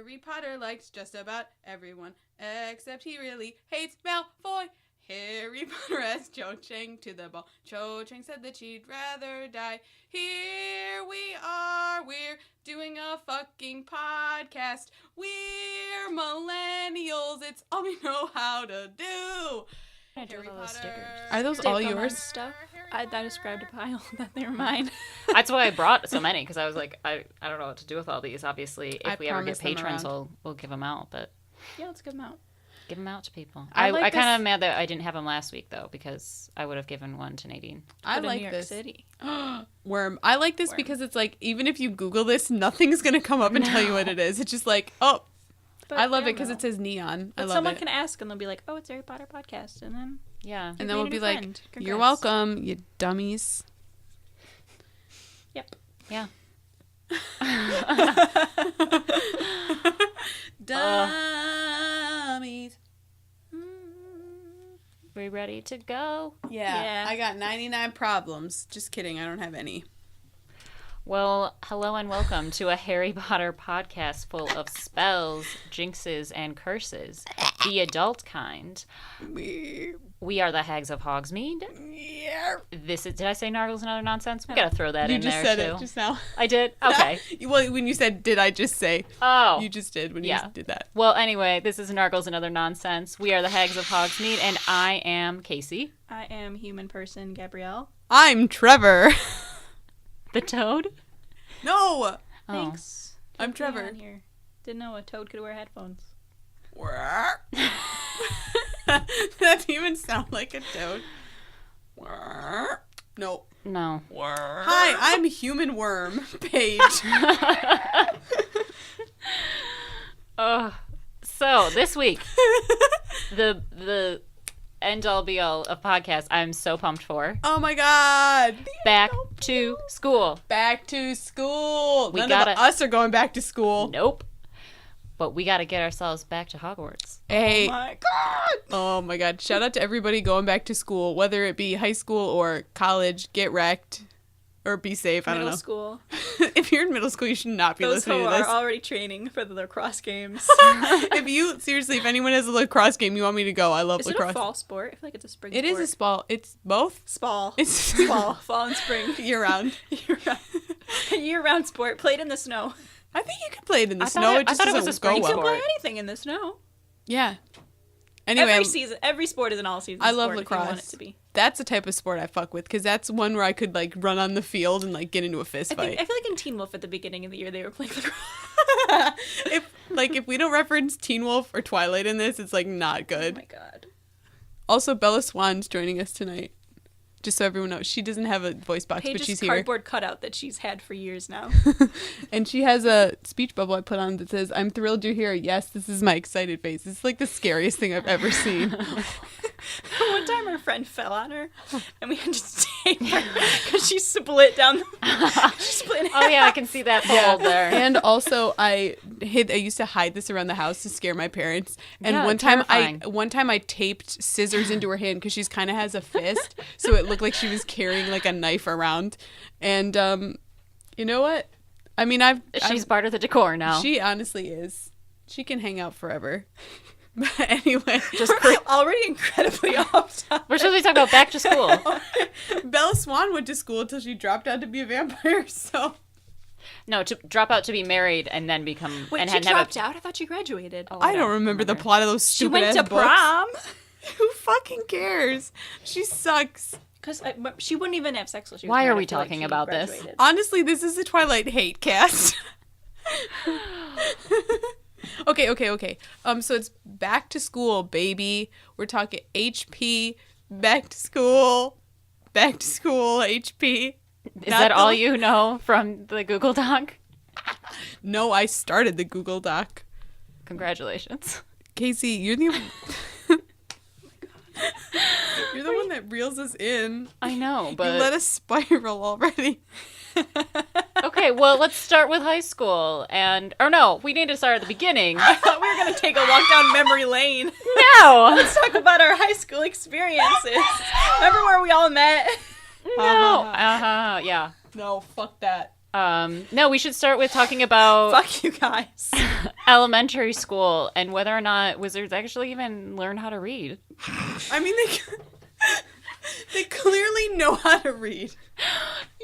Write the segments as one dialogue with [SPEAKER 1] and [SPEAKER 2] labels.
[SPEAKER 1] Harry Potter likes just about everyone, except he really hates Malfoy. Harry Potter asked Cho Chang to the ball. Cho Chang said that she'd rather die. Here we are, we're doing a fucking podcast. We're millennials, it's all we know how to do.
[SPEAKER 2] Harry Potter.
[SPEAKER 1] Are those all yours?
[SPEAKER 2] Stuff. I described a pile that they were mine.
[SPEAKER 3] That's why I brought so many, because I was like, I don't know what to do with all these. Obviously, if we ever get patrons, we'll give them out. But
[SPEAKER 2] yeah, let's give them out.
[SPEAKER 3] Give them out to people.
[SPEAKER 1] I
[SPEAKER 3] kind of am mad that I didn't have them last week, though, because I would have given one to Nadine.
[SPEAKER 1] I like
[SPEAKER 2] New York
[SPEAKER 1] this.
[SPEAKER 2] City.
[SPEAKER 1] Worm. I like this because it's like, even if you Google this, nothing's going to come up and tell you what it is. It's just like, oh. But I love it because it says neon.
[SPEAKER 2] But
[SPEAKER 1] I love
[SPEAKER 2] someone
[SPEAKER 1] it.
[SPEAKER 2] can ask and they'll be like, oh, it's Harry Potter podcast. And then...
[SPEAKER 3] Yeah.
[SPEAKER 1] And then we'll be like, you're welcome, you dummies.
[SPEAKER 2] Yep.
[SPEAKER 3] Yeah.
[SPEAKER 1] Dummies.
[SPEAKER 3] We ready to go?
[SPEAKER 1] Yeah. I got 99 problems. Just kidding. I don't have any.
[SPEAKER 3] Well, hello and welcome to a Harry Potter podcast full of spells, jinxes, and curses. The adult kind. We are the Hags of Hogsmeade.
[SPEAKER 1] Yeah.
[SPEAKER 3] This is. Did I say Nargles and Other Nonsense? We gotta throw that in there, too.
[SPEAKER 1] You just said it just now.
[SPEAKER 3] I did? Okay.
[SPEAKER 1] Well, when you said, did I just say?
[SPEAKER 3] Oh.
[SPEAKER 1] You just did when you did that.
[SPEAKER 3] Well, anyway, this is Nargles and Other Nonsense. We are the Hags of Hogsmeade, and I am Casey.
[SPEAKER 2] I am human person, Gabrielle.
[SPEAKER 1] I'm Trevor.
[SPEAKER 3] The toad?
[SPEAKER 1] No.
[SPEAKER 2] Thanks.
[SPEAKER 1] I'm Trevor.
[SPEAKER 2] On here. Didn't know a toad could wear headphones.
[SPEAKER 1] That even sound like a toad. No.
[SPEAKER 3] No.
[SPEAKER 1] Hi, I'm Human Worm, Paige.
[SPEAKER 3] So this week, the end all be all of podcasts I'm so pumped for.
[SPEAKER 1] Oh my god.
[SPEAKER 3] Back to school.
[SPEAKER 1] Back to school. None of us are going back to school.
[SPEAKER 3] Nope. But we got to get ourselves back to Hogwarts.
[SPEAKER 1] Hey.
[SPEAKER 2] Oh my god.
[SPEAKER 1] Oh my god. Shout out to everybody going back to school, whether it be high school or college. Get wrecked. Or be safe. I don't know.
[SPEAKER 2] Middle school.
[SPEAKER 1] If you're in middle school, you should not be listening to this.
[SPEAKER 2] Those who are already training for the lacrosse games.
[SPEAKER 1] If anyone has a lacrosse game you want me to go, I love lacrosse.
[SPEAKER 2] Is it a fall sport? I feel like it's a spring
[SPEAKER 1] sport.
[SPEAKER 2] It
[SPEAKER 1] is a sport. It's both?
[SPEAKER 2] Spall.
[SPEAKER 1] It's
[SPEAKER 2] spall. Fall and spring.
[SPEAKER 1] Year-round.
[SPEAKER 2] Year-round sport. Played in the snow.
[SPEAKER 1] I think you can play it in the snow.
[SPEAKER 3] I thought it was a spring
[SPEAKER 1] sport.
[SPEAKER 2] You can play anything in the snow.
[SPEAKER 1] Yeah. Anyway,
[SPEAKER 2] every sport is an all-season
[SPEAKER 1] I
[SPEAKER 2] sport.
[SPEAKER 1] love lacrosse.
[SPEAKER 2] If you want it to be.
[SPEAKER 1] That's the type of sport I fuck with, because that's one where I could like run on the field and like get into a fist fight.
[SPEAKER 2] I feel like in Teen Wolf at the beginning of the year they were playing lacrosse.
[SPEAKER 1] if we don't reference Teen Wolf or Twilight in this, it's like not good.
[SPEAKER 2] Oh my god.
[SPEAKER 1] Also, Bella Swan's joining us tonight. Just so everyone knows, she doesn't have a voice box, but she's here.
[SPEAKER 2] Cardboard cutout that she's had for years now.
[SPEAKER 1] And she has a speech bubble I put on that says, "I'm thrilled you're here. Yes, this is my excited face." It's like the scariest thing I've ever seen.
[SPEAKER 2] One time her friend fell on her, and we had to take her because she split down. She split in half.
[SPEAKER 3] Oh yeah, I can see that fold there.
[SPEAKER 1] And also, I used to hide this around the house to scare my parents. And
[SPEAKER 3] Yeah,
[SPEAKER 1] one time I taped scissors into her hand because she's kind of has a fist, so it looked like she was carrying like a knife around. And you know what? I mean,
[SPEAKER 3] she's part of the decor now.
[SPEAKER 1] She honestly is. She can hang out forever. But anyway,
[SPEAKER 2] We're already incredibly off topic.
[SPEAKER 3] We're supposed to be talking about back to school.
[SPEAKER 1] Bella Swan went to school until she dropped out to be a vampire. So
[SPEAKER 3] no, to drop out to be married and then become.
[SPEAKER 2] Wait,
[SPEAKER 3] and
[SPEAKER 2] she
[SPEAKER 3] had
[SPEAKER 2] dropped out? I thought she graduated.
[SPEAKER 1] Oh, I don't remember the plot of those
[SPEAKER 2] She
[SPEAKER 1] stupid
[SPEAKER 2] went to
[SPEAKER 1] books.
[SPEAKER 2] prom.
[SPEAKER 1] Who fucking cares? She sucks.
[SPEAKER 2] Because she wouldn't even have sex. She was
[SPEAKER 3] Why
[SPEAKER 2] mad.
[SPEAKER 3] are we
[SPEAKER 2] I feel like
[SPEAKER 3] talking
[SPEAKER 2] she
[SPEAKER 3] about this?
[SPEAKER 2] graduated.
[SPEAKER 1] Honestly, this is a Twilight hate cast. Okay. So it's back to school, baby. We're talking HP, back to school, HP.
[SPEAKER 3] Is that all you know from the Google Doc?
[SPEAKER 1] No, I started the Google Doc.
[SPEAKER 3] Congratulations.
[SPEAKER 1] Casey, you're the you're the one that reels us in.
[SPEAKER 3] I know, but
[SPEAKER 1] You let us spiral already.
[SPEAKER 3] okay, well, let's start with high school. We need to start at the beginning.
[SPEAKER 2] I thought we were going to take a walk down memory lane.
[SPEAKER 3] No!
[SPEAKER 2] Let's talk about our high school experiences. Remember where we all met?
[SPEAKER 3] No! Yeah.
[SPEAKER 1] No, fuck that.
[SPEAKER 3] No, we should start with talking about
[SPEAKER 2] Fuck you guys.
[SPEAKER 3] elementary school and whether or not wizards actually even learn how to read.
[SPEAKER 1] I mean, they clearly know how to read.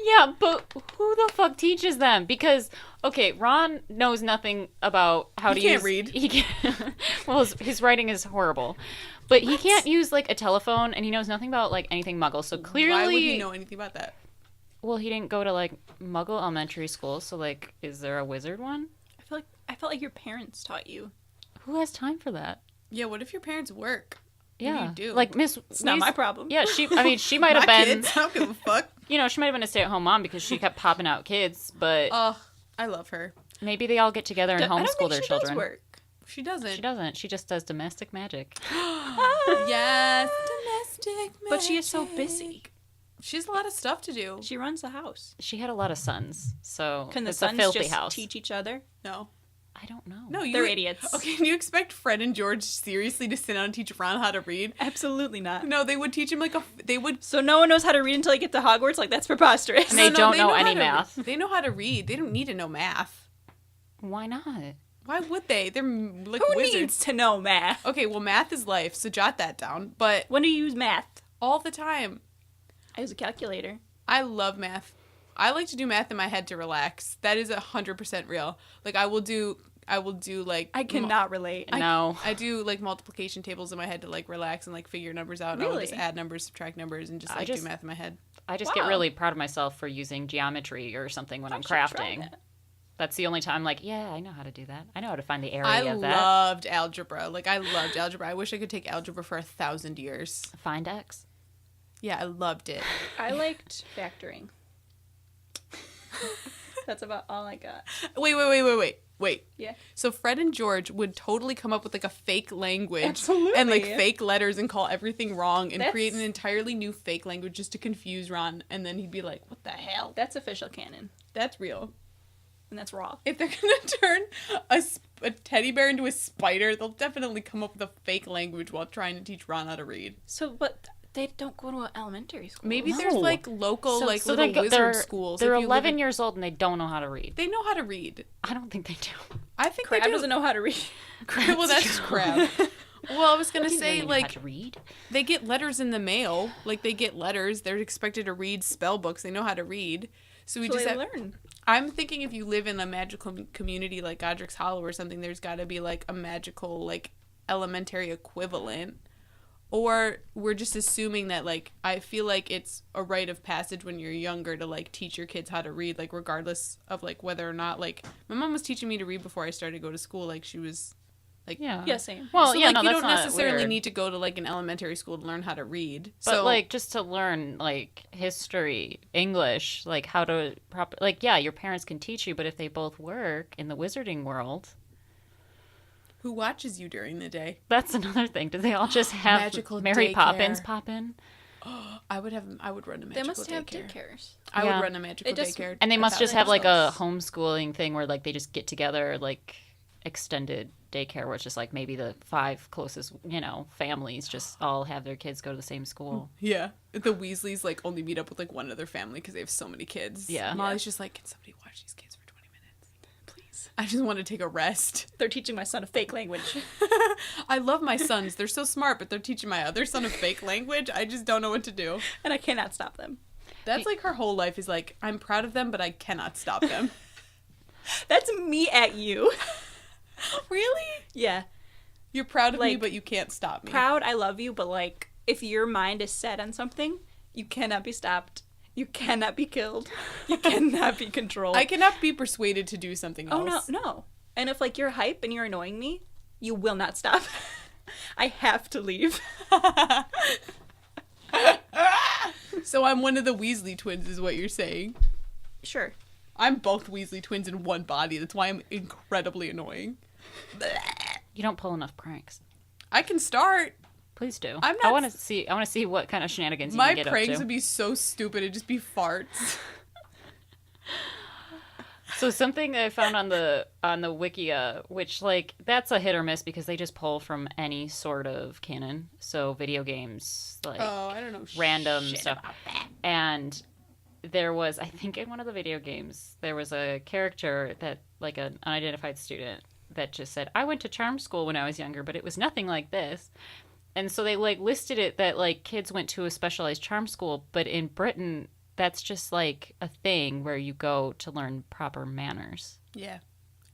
[SPEAKER 3] Yeah, but who the fuck teaches them? Because, okay, Ron knows nothing about how to use...
[SPEAKER 1] He can't read.
[SPEAKER 3] He can't, well, his writing is horrible. But he can't use, like, a telephone, and he knows nothing about, like, anything Muggle. So clearly...
[SPEAKER 1] Why would he know anything about that?
[SPEAKER 3] Well, he didn't go to, like, Muggle elementary school, so, like, is there a wizard one?
[SPEAKER 2] I felt like your parents taught you.
[SPEAKER 3] Who has time for that?
[SPEAKER 1] Yeah, what if your parents work?
[SPEAKER 3] Yeah.
[SPEAKER 1] What do you do?
[SPEAKER 3] Like,
[SPEAKER 2] It's not my problem.
[SPEAKER 3] Yeah, she might have
[SPEAKER 1] My
[SPEAKER 3] been...
[SPEAKER 1] kids, I don't give a fuck.
[SPEAKER 3] You know, she might have been a stay-at-home mom because she kept popping out kids, but
[SPEAKER 1] Oh, I love her.
[SPEAKER 3] maybe they all get together and
[SPEAKER 2] I don't
[SPEAKER 3] homeschool
[SPEAKER 2] think
[SPEAKER 3] their
[SPEAKER 2] she
[SPEAKER 3] children.
[SPEAKER 2] does work.
[SPEAKER 1] She doesn't.
[SPEAKER 3] She doesn't. She just does domestic magic.
[SPEAKER 1] Yes, domestic magic.
[SPEAKER 2] But she is so busy.
[SPEAKER 1] She has a lot of stuff to do.
[SPEAKER 2] She runs the house.
[SPEAKER 3] She had a lot of sons, so
[SPEAKER 2] Can the
[SPEAKER 3] it's a
[SPEAKER 2] sons
[SPEAKER 3] filthy
[SPEAKER 2] just
[SPEAKER 3] house.
[SPEAKER 2] teach each other?
[SPEAKER 1] No.
[SPEAKER 3] I don't know.
[SPEAKER 1] No,
[SPEAKER 2] They're idiots.
[SPEAKER 1] Okay, do you expect Fred and George seriously to sit down and teach Ron how to read?
[SPEAKER 2] Absolutely not.
[SPEAKER 1] No, they would teach him they would.
[SPEAKER 2] So no one knows how to read until they get to Hogwarts? Like, that's preposterous.
[SPEAKER 3] And they don't know
[SPEAKER 1] how
[SPEAKER 3] any
[SPEAKER 1] to-
[SPEAKER 3] math.
[SPEAKER 1] They know how to read. They don't need to know math.
[SPEAKER 3] Why not?
[SPEAKER 1] Why would they? They're like
[SPEAKER 2] Who
[SPEAKER 1] wizards.
[SPEAKER 2] needs to know math?
[SPEAKER 1] Okay, well, math is life, so jot that down. But
[SPEAKER 2] When do you use math?
[SPEAKER 1] all the time.
[SPEAKER 2] I use a calculator.
[SPEAKER 1] I love math. I like to do math in my head to relax. That is 100% real. Like I will do like
[SPEAKER 2] I cannot relate.
[SPEAKER 3] No.
[SPEAKER 1] I do like multiplication tables in my head to like relax and like figure numbers out. And I will just
[SPEAKER 2] Really?
[SPEAKER 1] add numbers, subtract numbers, and just like do math in my head.
[SPEAKER 3] I just get
[SPEAKER 2] Wow.
[SPEAKER 3] really proud of myself for using geometry or something when I'm
[SPEAKER 2] should try
[SPEAKER 3] crafting.
[SPEAKER 2] that.
[SPEAKER 3] That's the only time I'm like, yeah, I know how to do that. I know how to find the area
[SPEAKER 1] I
[SPEAKER 3] of that.
[SPEAKER 1] loved algebra. Like I loved algebra. I wish I could take algebra for 1,000 years.
[SPEAKER 3] Find X.
[SPEAKER 1] Yeah, I loved it.
[SPEAKER 2] I liked factoring. That's about all I got.
[SPEAKER 1] Wait.
[SPEAKER 2] Yeah.
[SPEAKER 1] So Fred and George would totally come up with like a fake language
[SPEAKER 2] Absolutely.
[SPEAKER 1] and like fake letters and call everything wrong and
[SPEAKER 2] That's-
[SPEAKER 1] create an entirely new fake language just to confuse Ron. And then he'd be like, "What the hell?"
[SPEAKER 2] That's official canon.
[SPEAKER 1] That's real.
[SPEAKER 2] And that's raw.
[SPEAKER 1] If they're gonna turn a teddy bear into a spider, they'll definitely come up with a fake language while trying to teach Ron how to read.
[SPEAKER 2] So, but they don't go to an elementary school.
[SPEAKER 1] Maybe
[SPEAKER 3] No.
[SPEAKER 1] there's like local
[SPEAKER 3] So
[SPEAKER 1] little
[SPEAKER 3] they go-
[SPEAKER 1] wizard
[SPEAKER 3] they're-
[SPEAKER 1] schools.
[SPEAKER 3] They're
[SPEAKER 1] if you live
[SPEAKER 3] 11
[SPEAKER 1] in-
[SPEAKER 3] years old and they don't know how to read.
[SPEAKER 1] They know how to read.
[SPEAKER 3] I don't think they do.
[SPEAKER 1] I think
[SPEAKER 2] Crab
[SPEAKER 1] they do.
[SPEAKER 2] doesn't know how to read.
[SPEAKER 1] Well, that's crap. Well, I was gonna
[SPEAKER 3] They
[SPEAKER 1] say
[SPEAKER 3] really know how
[SPEAKER 1] like
[SPEAKER 3] to read.
[SPEAKER 1] they get letters in the mail. Like they get letters. They're expected to read spell books. They know how to read. So we
[SPEAKER 2] So
[SPEAKER 1] just
[SPEAKER 2] they
[SPEAKER 1] have,
[SPEAKER 2] learn.
[SPEAKER 1] I'm thinking if you live in a magical community like Godric's Hollow or something, there's got to be like a magical like elementary equivalent. Or we're just assuming that like I feel like it's a rite of passage when you're younger to like teach your kids how to read, like regardless of like whether or not like my mom was teaching me to read before I started to go to school. Like she was like
[SPEAKER 3] Yeah.
[SPEAKER 2] Yeah, same.
[SPEAKER 3] Well,
[SPEAKER 1] so,
[SPEAKER 3] yeah,
[SPEAKER 1] like,
[SPEAKER 3] no,
[SPEAKER 1] you
[SPEAKER 3] that's
[SPEAKER 1] don't
[SPEAKER 3] not
[SPEAKER 1] necessarily
[SPEAKER 3] weird.
[SPEAKER 1] need to go to like an elementary school to learn how to read.
[SPEAKER 3] But
[SPEAKER 1] So
[SPEAKER 3] like just to learn like history, English, like how to like yeah, your parents can teach you, but if they both work in the wizarding world,
[SPEAKER 1] who watches you during the day?
[SPEAKER 3] that's another thing. Do they all just have
[SPEAKER 1] Magical
[SPEAKER 3] Mary
[SPEAKER 1] daycare.
[SPEAKER 3] Poppins pop in?
[SPEAKER 1] I would run a magical
[SPEAKER 2] They must have
[SPEAKER 1] daycare.
[SPEAKER 2] daycares.
[SPEAKER 1] I
[SPEAKER 3] Yeah.
[SPEAKER 1] would run a magical
[SPEAKER 2] It just-
[SPEAKER 1] daycare.
[SPEAKER 3] And they must
[SPEAKER 1] without
[SPEAKER 3] just have like a
[SPEAKER 1] themselves.
[SPEAKER 3] homeschooling thing where like they just get together like extended daycare where it's just like maybe the 5 closest, families just all have their kids go to the same school.
[SPEAKER 1] Yeah. The Weasleys like only meet up with like one other family because they have so many kids.
[SPEAKER 3] Yeah.
[SPEAKER 1] Molly's just like, can somebody watch these kids for 20 minutes? Please. I just want to take a rest.
[SPEAKER 2] They're teaching my son a fake language.
[SPEAKER 1] I love my sons. They're so smart, but they're teaching my other son a fake language. I just don't know what to do.
[SPEAKER 2] And I cannot stop them.
[SPEAKER 1] That's like her whole life is like, I'm proud of them, but I cannot stop them.
[SPEAKER 2] That's me at you.
[SPEAKER 1] Really?
[SPEAKER 2] Yeah.
[SPEAKER 1] You're proud of me,
[SPEAKER 2] Like,
[SPEAKER 1] but you can't stop me.
[SPEAKER 2] Proud, I love you, but like, if your mind is set on something, you cannot be stopped. You cannot be killed. You cannot be controlled.
[SPEAKER 1] I cannot be persuaded to do something
[SPEAKER 2] Oh,
[SPEAKER 1] else.
[SPEAKER 2] no. And if like you're hype and you're annoying me, you will not stop. I have to leave.
[SPEAKER 1] So I'm one of the Weasley twins is what you're saying.
[SPEAKER 2] Sure.
[SPEAKER 1] I'm both Weasley twins in one body. That's why I'm incredibly annoying.
[SPEAKER 3] You don't pull enough pranks.
[SPEAKER 1] I can start.
[SPEAKER 3] Please do.
[SPEAKER 1] I'm
[SPEAKER 3] I
[SPEAKER 1] not
[SPEAKER 3] want to see what kind of shenanigans you
[SPEAKER 1] My
[SPEAKER 3] can get
[SPEAKER 1] pranks
[SPEAKER 3] up to.
[SPEAKER 1] would be so stupid. It'd just be farts.
[SPEAKER 3] So something that I found on the Wikia, which like that's a hit or miss because they just pull from any sort of canon. So video games, like
[SPEAKER 1] Oh, I don't know.
[SPEAKER 3] random
[SPEAKER 1] shit
[SPEAKER 3] stuff.
[SPEAKER 1] about that.
[SPEAKER 3] And there was, I think in one of the video games, there was a character that, like an unidentified student, that just said, I went to charm school when I was younger, but it was nothing like this. And so they, like, listed it that, like, kids went to a specialized charm school, but in Britain, that's just, like, a thing where you go to learn proper manners.
[SPEAKER 1] Yeah.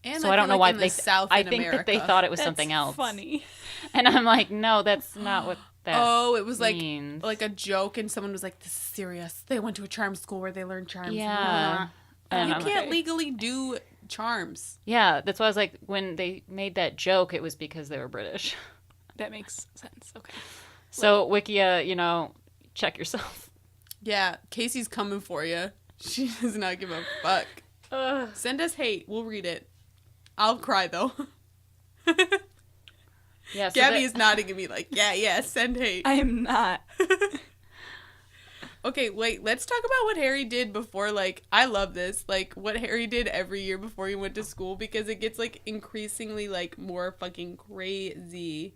[SPEAKER 1] And
[SPEAKER 3] so I don't know why
[SPEAKER 1] they South
[SPEAKER 3] I
[SPEAKER 1] in
[SPEAKER 3] think
[SPEAKER 1] America.
[SPEAKER 3] that they thought it was something else.
[SPEAKER 2] Funny.
[SPEAKER 3] And I'm like, no, that's not what that
[SPEAKER 1] it was
[SPEAKER 3] means.
[SPEAKER 1] like a joke, and someone was like, this is serious. They went to a charm school where they learned charms.
[SPEAKER 3] Yeah.
[SPEAKER 1] And you
[SPEAKER 3] I'm
[SPEAKER 1] can't
[SPEAKER 3] like,
[SPEAKER 1] legally do charms.
[SPEAKER 3] yeah, that's why I was like, when they made that joke, it was because they were British.
[SPEAKER 2] That makes sense. Okay.
[SPEAKER 3] So, Wikia, you know, check yourself.
[SPEAKER 1] Yeah, Casey's coming for you. She does not give a fuck. Send us hate. We'll read it. I'll cry, though.
[SPEAKER 3] Yeah, so
[SPEAKER 1] Gabby is nodding at me like, yeah, send hate.
[SPEAKER 2] I am not.
[SPEAKER 1] Okay, wait, let's talk about what Harry did before, like, I love this, like, what Harry did every year before he went to school, because it gets, like, increasingly, like, more fucking crazy.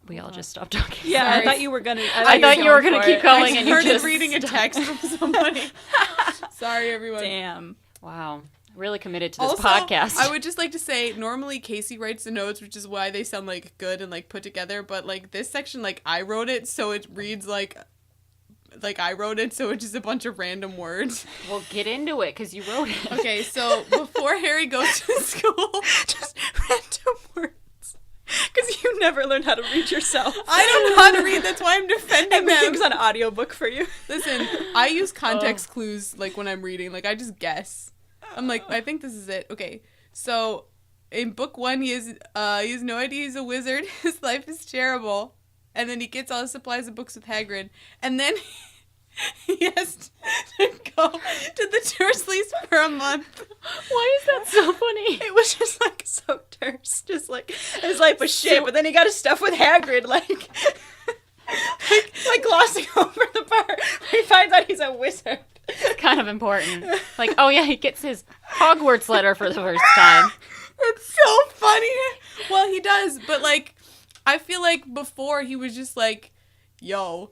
[SPEAKER 3] we all just stopped talking.
[SPEAKER 2] Yeah,
[SPEAKER 1] Sorry.
[SPEAKER 2] I thought you were gonna.
[SPEAKER 3] I thought you were going to keep going,
[SPEAKER 1] I
[SPEAKER 3] and you
[SPEAKER 1] started
[SPEAKER 3] just
[SPEAKER 1] reading a text from somebody. Sorry, everyone.
[SPEAKER 2] Damn.
[SPEAKER 3] Wow. Really committed to this
[SPEAKER 1] Also,
[SPEAKER 3] podcast.
[SPEAKER 1] I would just like to say, normally Casey writes the notes, which is why they sound, like, good and, like, put together, but, like, this section, like, I wrote it, so it reads like I wrote it, so it's just a bunch of random words.
[SPEAKER 3] Well, get into it, because you wrote it.
[SPEAKER 1] Okay, so before Harry goes to school...
[SPEAKER 2] Just random words. Because you never learned how to read yourself.
[SPEAKER 1] I don't know how to read, that's why I'm defending
[SPEAKER 2] Everything's
[SPEAKER 1] them.
[SPEAKER 2] on audiobook for you.
[SPEAKER 1] Listen, I use context clues, like, when I'm reading. Like, I just guess. I'm like, I think this is it. Okay, so in book 1, he has no idea he's a wizard. His life is terrible. And then he gets all his supplies and books with Hagrid. And then he has to go to the Dursleys for a month.
[SPEAKER 3] Why is that so funny?
[SPEAKER 2] It was just like so terse. Just like his life was shit, but then he got his stuff with Hagrid, like glossing over the part where he finds out he's a wizard.
[SPEAKER 3] It's kind of important. Like, oh yeah, he gets his Hogwarts letter for the first time.
[SPEAKER 1] It's so funny. Well, he does, but, like, I feel like before he was just like, yo,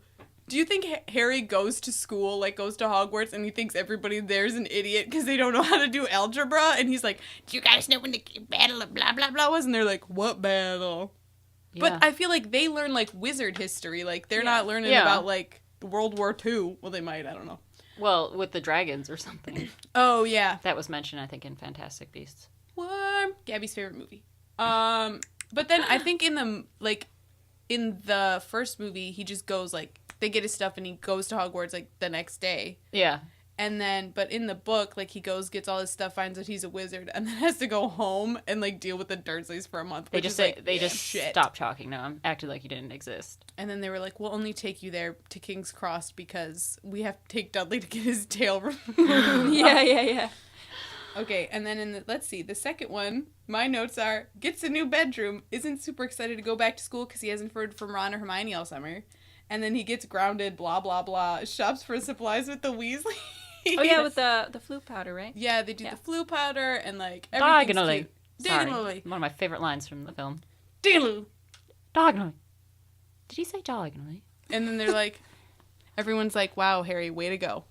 [SPEAKER 1] do you think Harry goes to school, like, goes to Hogwarts, and he thinks everybody there's an idiot because they don't know how to do algebra? And he's like, do you guys know when the battle of blah, blah, blah was? And they're like, what battle?
[SPEAKER 3] Yeah.
[SPEAKER 1] But I feel like they learn, like, wizard history. Like, they're not learning about, like, World War II. Well, they might. I don't know.
[SPEAKER 3] Well, with the dragons or something.
[SPEAKER 1] Oh, yeah.
[SPEAKER 3] That was mentioned, I think, in Fantastic Beasts.
[SPEAKER 1] Worm. Gabby's favorite movie. But then I think in the first movie, he just goes, like, they get his stuff and he goes to Hogwarts, like, the next day.
[SPEAKER 3] Yeah.
[SPEAKER 1] And then, but in the book, like, he goes, gets all his stuff, finds out he's a wizard, and then has to go home and, like, deal with the Dursleys for a month.
[SPEAKER 3] They
[SPEAKER 1] which
[SPEAKER 3] just
[SPEAKER 1] is, like,
[SPEAKER 3] they just
[SPEAKER 1] shit.
[SPEAKER 3] stopped talking to him, acted like he didn't exist.
[SPEAKER 1] And then they were like, we'll only take you there to King's Cross because we have to take Dudley to get his tail removed.
[SPEAKER 2] Yeah.
[SPEAKER 1] Okay, and then let's see, the second one, my notes are, gets a new bedroom, isn't super excited to go back to school because he hasn't heard from Ron or Hermione all summer. And then he gets grounded, blah, blah, blah, shops for supplies with the Weasleys.
[SPEAKER 2] Oh yeah, with the flu powder, right?
[SPEAKER 1] Yeah, they do the flu powder and, like, everything's
[SPEAKER 3] Diagonally.
[SPEAKER 1] cute.
[SPEAKER 3] Sorry.
[SPEAKER 1] Diagonally.
[SPEAKER 3] One of my favorite lines from the film.
[SPEAKER 1] Diagonally.
[SPEAKER 3] Diagonally. Did he say diagonally?
[SPEAKER 1] And then they're like, everyone's like, wow, Harry, way to go.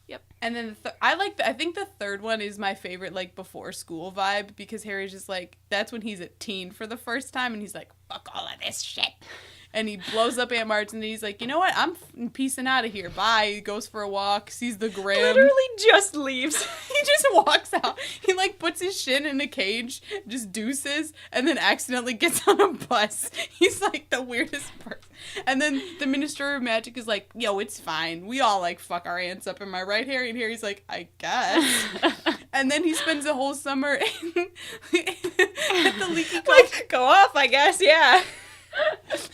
[SPEAKER 2] Yep.
[SPEAKER 1] And then I think the third one is my favorite, like, before school vibe, because Harry's just like, that's when he's a teen for the first time, and he's like, fuck all of this shit. And he blows up Aunt March, and then he's like, you know what? I'm peacing out of here. Bye. He goes for a walk, sees the Grim.
[SPEAKER 2] Literally just leaves.
[SPEAKER 1] He just walks out. He, like, puts his shit in a cage, just deuces, and then accidentally gets on a bus. He's, like, the weirdest person. And then the Minister of Magic is like, yo, it's fine. We all, like, fuck our aunts up. Am I right, Harry? And Harry's like, I guess. And then he spends the whole summer at the Leaky Cauldron.
[SPEAKER 2] Like, go off, I guess, yeah.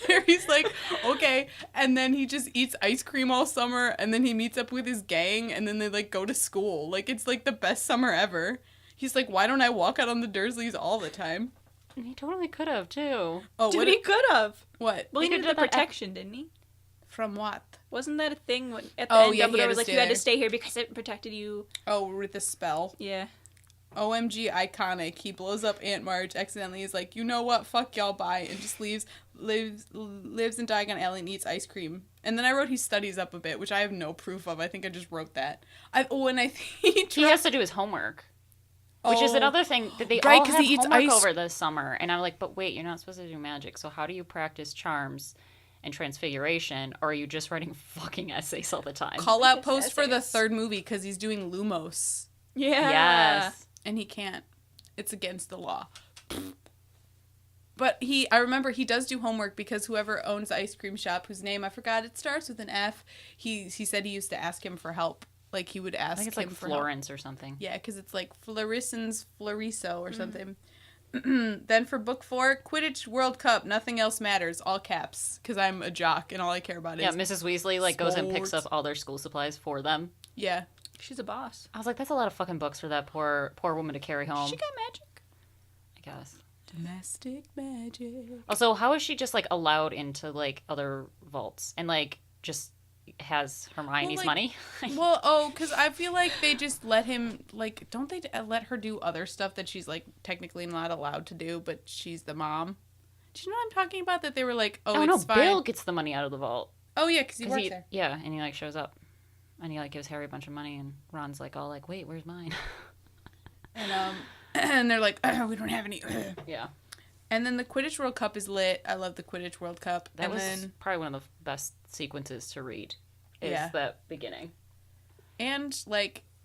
[SPEAKER 1] Harry's like, okay, and then he just eats ice cream all summer, and then he meets up with his gang, and then they, like, go to school. Like, it's, like, the best summer ever. He's like, why don't I walk out on the Dursleys all the time?
[SPEAKER 3] He totally could have, too.
[SPEAKER 1] Oh,
[SPEAKER 2] Dude, he could have.
[SPEAKER 1] What?
[SPEAKER 2] Well, he
[SPEAKER 3] He
[SPEAKER 2] needed
[SPEAKER 3] did
[SPEAKER 2] the
[SPEAKER 3] that
[SPEAKER 2] protection, didn't he?
[SPEAKER 1] From what?
[SPEAKER 2] Wasn't that a thing at the
[SPEAKER 1] Oh,
[SPEAKER 2] end?
[SPEAKER 1] yeah, he
[SPEAKER 2] Dumbledore
[SPEAKER 1] had
[SPEAKER 2] was
[SPEAKER 1] to
[SPEAKER 2] like,
[SPEAKER 1] stay
[SPEAKER 2] you had
[SPEAKER 1] there.
[SPEAKER 2] to stay here because it protected you.
[SPEAKER 1] Oh, with the spell.
[SPEAKER 2] Yeah.
[SPEAKER 1] OMG iconic. He blows up Aunt Marge, accidentally is like, you know what, fuck y'all, bye, and just lives in Diagon Alley and eats ice cream. And then I wrote he studies up a bit, which I have no proof of. I think I just wrote that. And I think
[SPEAKER 3] he has to do his homework. Which is another thing that they
[SPEAKER 1] right,
[SPEAKER 3] all have
[SPEAKER 1] he eats
[SPEAKER 3] homework
[SPEAKER 1] ice
[SPEAKER 3] over the summer. And I'm like, but wait, you're not supposed to do magic. So how do you practice charms and transfiguration? Or are you just writing fucking essays all the time?
[SPEAKER 1] Call out post for the third movie because he's doing Lumos.
[SPEAKER 2] Yeah.
[SPEAKER 3] Yes.
[SPEAKER 1] And he can't. It's against the law. But I remember he does do homework because whoever owns the ice cream shop, whose name I forgot, it starts with an F, he said he used to ask him for help. Like, he would ask him.
[SPEAKER 3] I think it's like Florence or something.
[SPEAKER 1] Yeah, because it's like Florissen's Floriso or something. Then for book 4, Quidditch World Cup, nothing else matters, all caps, because I'm a jock and all I care about is
[SPEAKER 3] Mrs. Weasley goes and picks up all their school supplies for them.
[SPEAKER 1] Yeah.
[SPEAKER 2] She's a boss.
[SPEAKER 3] I was like, that's a lot of fucking books for that poor woman to carry home.
[SPEAKER 2] She got magic.
[SPEAKER 3] I guess.
[SPEAKER 1] Domestic magic.
[SPEAKER 3] Also, how is she just allowed into other vaults and just has Hermione's money?
[SPEAKER 1] Because I feel like they just let him, don't they let her do other stuff that she's, technically not allowed to do, but she's the mom? Do you know what I'm talking about? That they were like, it's fine.
[SPEAKER 3] Bill gets the money out of the vault.
[SPEAKER 1] Oh, yeah, because he works there.
[SPEAKER 3] Yeah, and he, shows up. And he, gives Harry a bunch of money, and Ron's wait, where's mine?
[SPEAKER 1] And they're like, we don't have any.
[SPEAKER 3] Yeah.
[SPEAKER 1] And then the Quidditch World Cup is lit. I love the Quidditch World Cup.
[SPEAKER 3] That was probably one of the best sequences to read. Is that beginning.
[SPEAKER 1] And,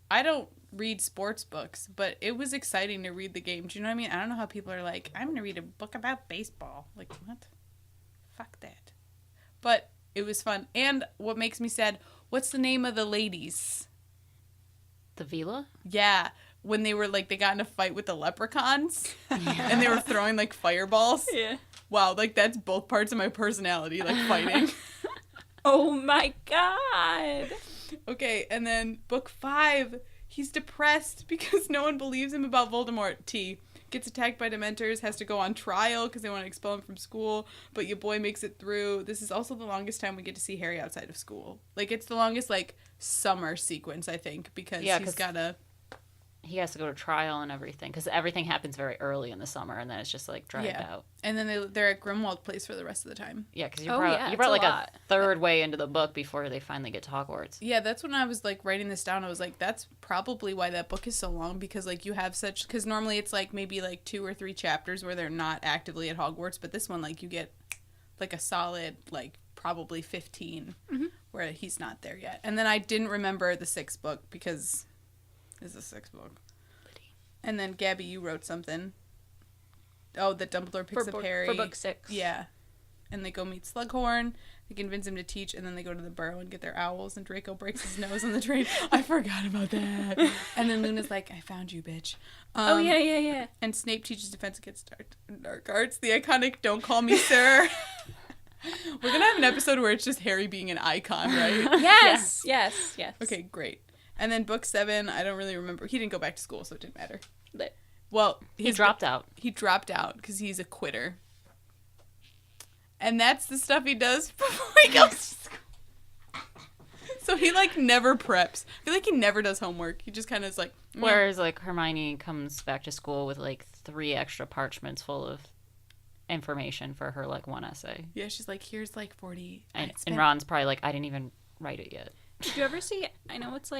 [SPEAKER 1] I don't read sports books, but it was exciting to read the game. Do you know what I mean? I don't know how people are like, I'm going to read a book about baseball. Like, what? Fuck that. But it was fun. And what makes me sad, what's the name of the ladies?
[SPEAKER 3] The Vila?
[SPEAKER 1] Yeah. When they were, they got in a fight with the leprechauns. And they were throwing, fireballs.
[SPEAKER 2] Yeah.
[SPEAKER 1] Wow, that's both parts of my personality, fighting.
[SPEAKER 2] Oh my god.
[SPEAKER 1] Okay, and then book 5, he's depressed because no one believes him about Voldemort. T. Gets attacked by Dementors, has to go on trial because they want to expel him from school, but your boy makes it through. This is also the longest time we get to see Harry outside of school. It's the longest, summer sequence, I think, because he's got to...
[SPEAKER 3] He has to go to trial and everything, because everything happens very early in the summer, and then it's just, dragged out.
[SPEAKER 1] And then they're at Grimmauld Place for the rest of the time.
[SPEAKER 3] Yeah, because you're probably a third way into the book before they finally get to Hogwarts.
[SPEAKER 1] Yeah, that's when I was, writing this down. I was like, that's probably why that book is so long, because, you have such... Because normally it's, maybe, 2 or 3 chapters where they're not actively at Hogwarts, but this one, you get, a solid, probably 15 where he's not there yet. And then I didn't remember the 6th book, because... Is the 6th book. And then, Gabby, you wrote something. Oh, that Dumbledore picks up Harry.
[SPEAKER 2] For book 6.
[SPEAKER 1] Yeah. And they go meet Slughorn. They convince him to teach, and then they go to the Burrow and get their owls, and Draco breaks his nose on the train. I forgot about that. And then Luna's like, I found you, bitch.
[SPEAKER 2] Yeah.
[SPEAKER 1] And Snape teaches defense against dark arts. The iconic, don't call me sir. We're going to have an episode where it's just Harry being an icon, right?
[SPEAKER 2] Yes.
[SPEAKER 1] Okay, great. And then book 7, I don't really remember. He didn't go back to school, so it didn't matter.
[SPEAKER 2] Lit.
[SPEAKER 1] Well,
[SPEAKER 3] he dropped out.
[SPEAKER 1] He dropped out because he's a quitter. And that's the stuff he does before he goes to school. So he, never preps. I feel like he never does homework. He just kind of is like...
[SPEAKER 3] Whereas, Hermione comes back to school with, 3 extra parchments full of information for her, 1 essay.
[SPEAKER 1] Yeah, she's like, here's, 40...
[SPEAKER 3] And Ron's probably like, I didn't even write it yet.
[SPEAKER 2] Did you ever see... I know it's,